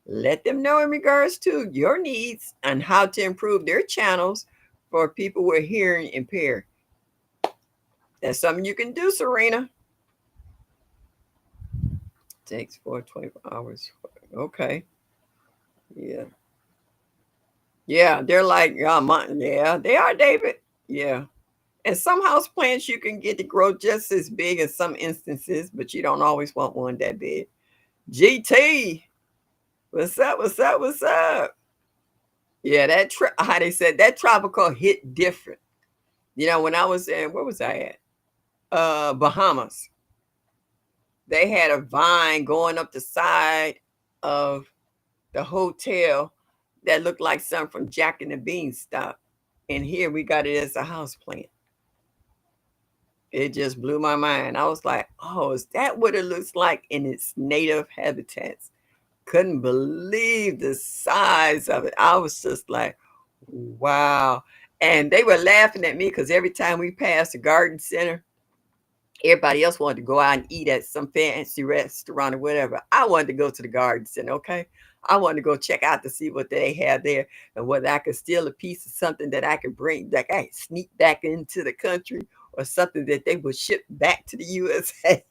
Let them know in regards to your needs and how to improve their channels for people with hearing impaired. That's something you can do, Serena. Takes 4 24 hours. Okay. Yeah. Yeah. They're like, yeah, they are, David. Yeah. And some house plants you can get to grow just as big in some instances, but you don't always want one that big. GT. What's up? What's up? What's up? Yeah, how they said that tropical hit different. When I was in, where was I at? Bahamas. They had a vine going up the side of the hotel that looked like something from Jack and the Beanstalk. And here we got it as a house plant. It just blew my mind. I was like, oh, is that what it looks like in its native habitats? Couldn't believe the size of it. I was just like, wow. And they were laughing at me because every time we passed the garden center, everybody else wanted to go out and eat at some fancy restaurant or whatever. I wanted to go to the garden center, okay? I wanted to go check out to see what they had there and whether I could steal a piece of something that I could bring, that I could sneak back into the country or something that they would ship back to the USA.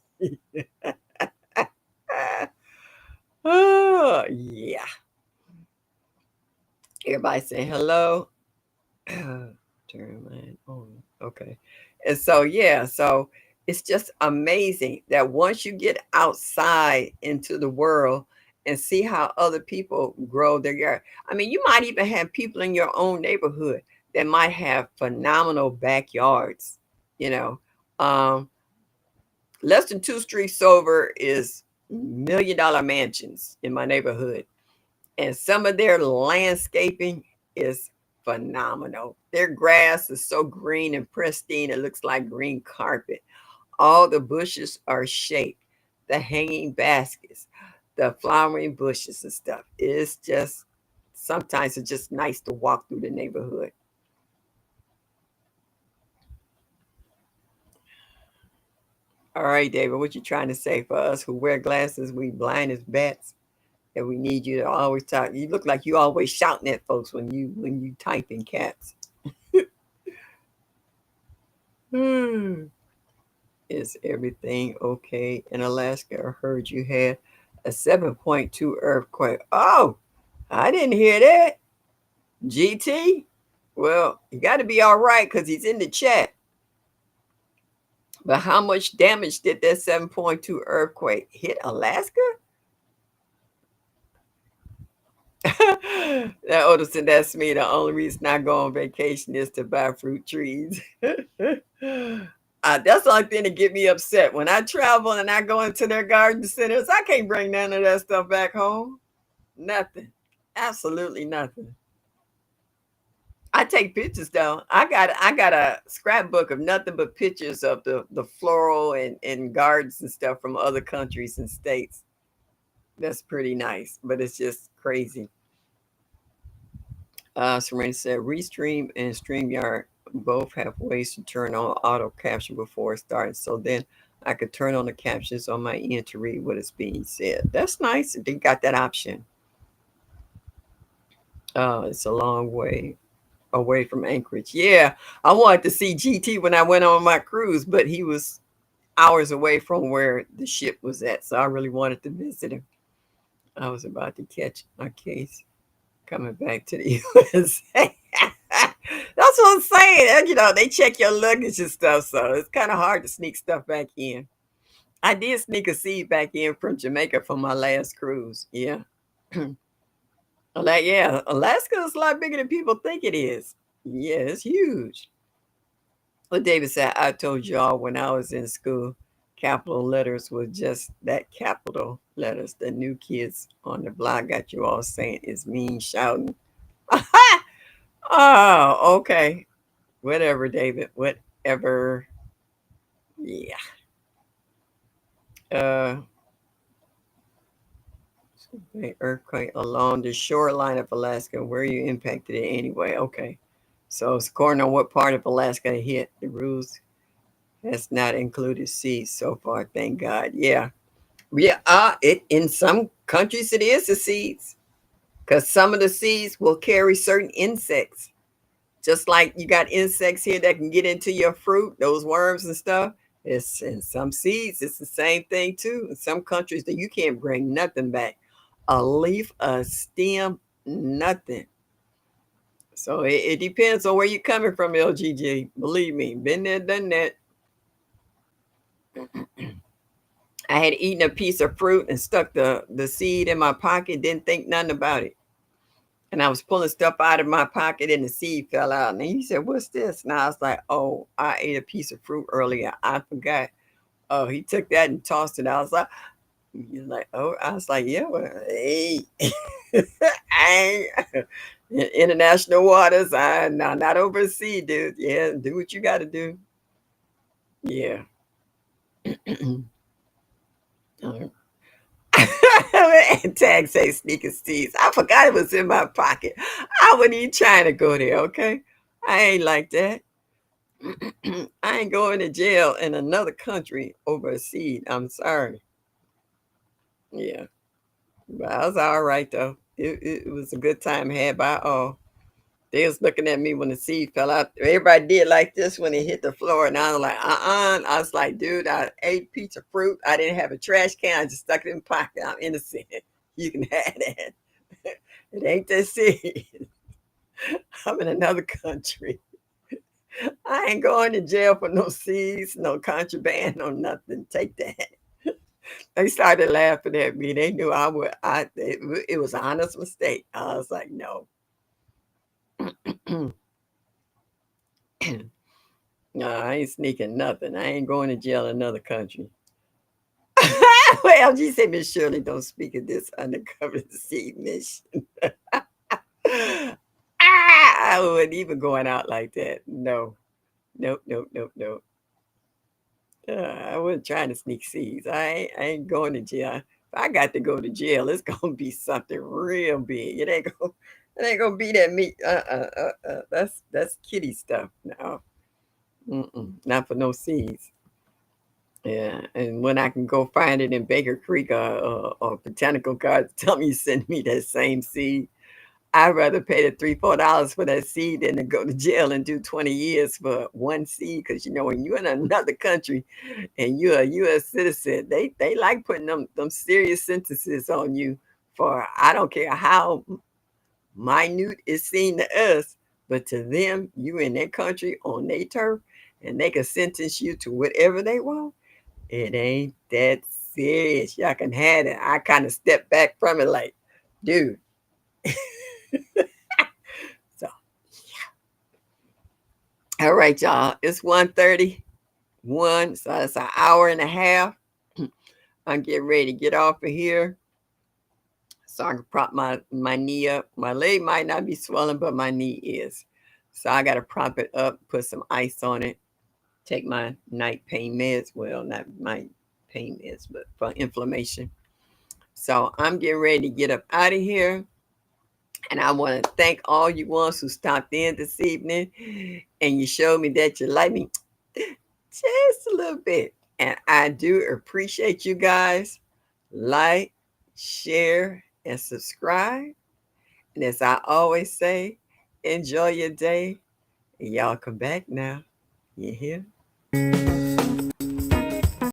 Oh, yeah. Everybody saying hello. Turn mine on. Okay. And so, yeah, so it's just amazing that once you get outside into the world and see how other people grow their yard. I mean, you might even have people in your own neighborhood that might have phenomenal backyards, you know. Um, Less than 2 streets over is $1 million mansions in my neighborhood. And some of their landscaping is phenomenal. Their grass is so green and pristine, it looks like green carpet. All the bushes are shaped, the hanging baskets, the flowering bushes and stuff. It's just sometimes it's just nice to walk through the neighborhood. All right, David, what you trying to say for us who wear glasses? We blind as bats, and we need you to always talk. You look like you always shouting at folks when you type in caps. Hmm. Is everything okay in Alaska? I heard you had a 7.2 earthquake. Oh, I didn't hear that. GT? Well, you got to be all right because he's in the chat. But how much damage did that 7.2 earthquake hit Alaska? That Oderson, that's me. The only reason I go on vacation is to buy fruit trees. That's the only thing to get me upset. When I travel and I go into their garden centers, I can't bring none of that stuff back home. Nothing. Absolutely nothing. I take pictures though. I got a scrapbook of nothing but pictures of the floral and gardens and stuff from other countries and states. That's pretty nice, but it's just crazy. Serena said, Restream and StreamYard both have ways to turn on auto caption before it starts. So then I could turn on the captions on my end to read what is being said. That's nice. They got that option. It's a long way away from Anchorage. Yeah, I wanted to see GT when I went on my cruise, but he was hours away from where the ship was at. So I really wanted to visit him. I was about to catch my case coming back to the USA. That's what I'm saying. You know, they check your luggage and stuff, so it's kind of hard to sneak stuff back in. I did sneak a seed back in from Jamaica for my last cruise. Yeah. Like, yeah, Alaska is a lot bigger than people think it is. Yeah, it's huge. What David said, I told y'all when I was in school, capital letters was just that capital letters. The new kids on the block got you all saying is mean shouting. Oh, okay. Whatever, David. Whatever. Yeah. Uh, earthquake along the shoreline of Alaska. Where you impacted it anyway? Okay. So it's according on what part of Alaska it hit. The rules has not included seas so far. Thank God. Yeah. Yeah. It in some countries it is the seeds because some of the seeds will carry certain insects. Just like you got insects here that can get into your fruit, those worms and stuff. It's in some seeds, it's the same thing too. In some countries that you can't bring nothing back. A leaf, a stem, nothing. So it depends on where you're coming from, LGG. Believe me, been there, done that. I had eaten a piece of fruit and stuck the seed in my pocket, didn't think nothing about it. And I was pulling stuff out of my pocket and the seed fell out. And he said, "What's this?" And I was like, "Oh, I ate a piece of fruit earlier. I forgot." Oh, he took that and tossed it. I was like, he's like, "Oh," I was like, "Yeah, well, hey, I ain't international waters. I no, not overseas, dude. Yeah, do what you got to do." Yeah. Tag say sneaker steez. I forgot it was in my pocket. I wasn't even trying to go there, okay? I ain't like that. I ain't going to jail in another country over a seed. I'm sorry. Yeah. But I was all right though. It was a good time had by all. They was looking at me when the seed fell out. Everybody did like this when it hit the floor, and I was like, I was like, dude, I ate a piece of fruit. I didn't have a trash can. I just stuck it in my pocket. I'm innocent. You can have that. It ain't that seed. I'm in another country. I ain't going to jail for no seeds, no contraband, no nothing. Take that. They started laughing at me. They knew I would. It was an honest mistake. I was like, no. No, I ain't sneaking nothing. I ain't going to jail in another country. Well, you say Miss Shirley don't speak of this undercover seed mission. I wouldn't even going out like that. No, nope, nope, nope, nope. I wasn't trying to sneak seeds. I ain't going to jail. If I got to go to jail, it's gonna be something real big. It ain't gonna be that meat. That's kitty stuff. No, not for no seeds. Yeah, and when I can go find it in Baker Creek or Botanical Gardens, tell me send me that same seed. I'd rather pay the $3, $4 for that seed than to go to jail and do 20 years for one seed. Because when you're in another country and you're a U.S. citizen, they like putting them serious sentences on you for I don't care how minute it seemed to us, but to them, you in their country on their turf, and they can sentence you to whatever they want. It ain't that serious. Y'all can have it. I kind of stepped back from it like, dude. So, all right, y'all. It's 1:31, so it's an hour and a half. I'm getting ready to get off of here so I can prop my knee up. My leg might not be swollen, but my knee is. So I got to prop it up, put some ice on it, take my night pain meds. Well, not my pain meds, but for inflammation. So I'm getting ready to get up out of here. And I want to thank all you ones who stopped in this evening and you showed me that you like me just a little bit. And I do appreciate you guys. Like, share, and subscribe. And as I always say, enjoy your day. And y'all come back now. You hear?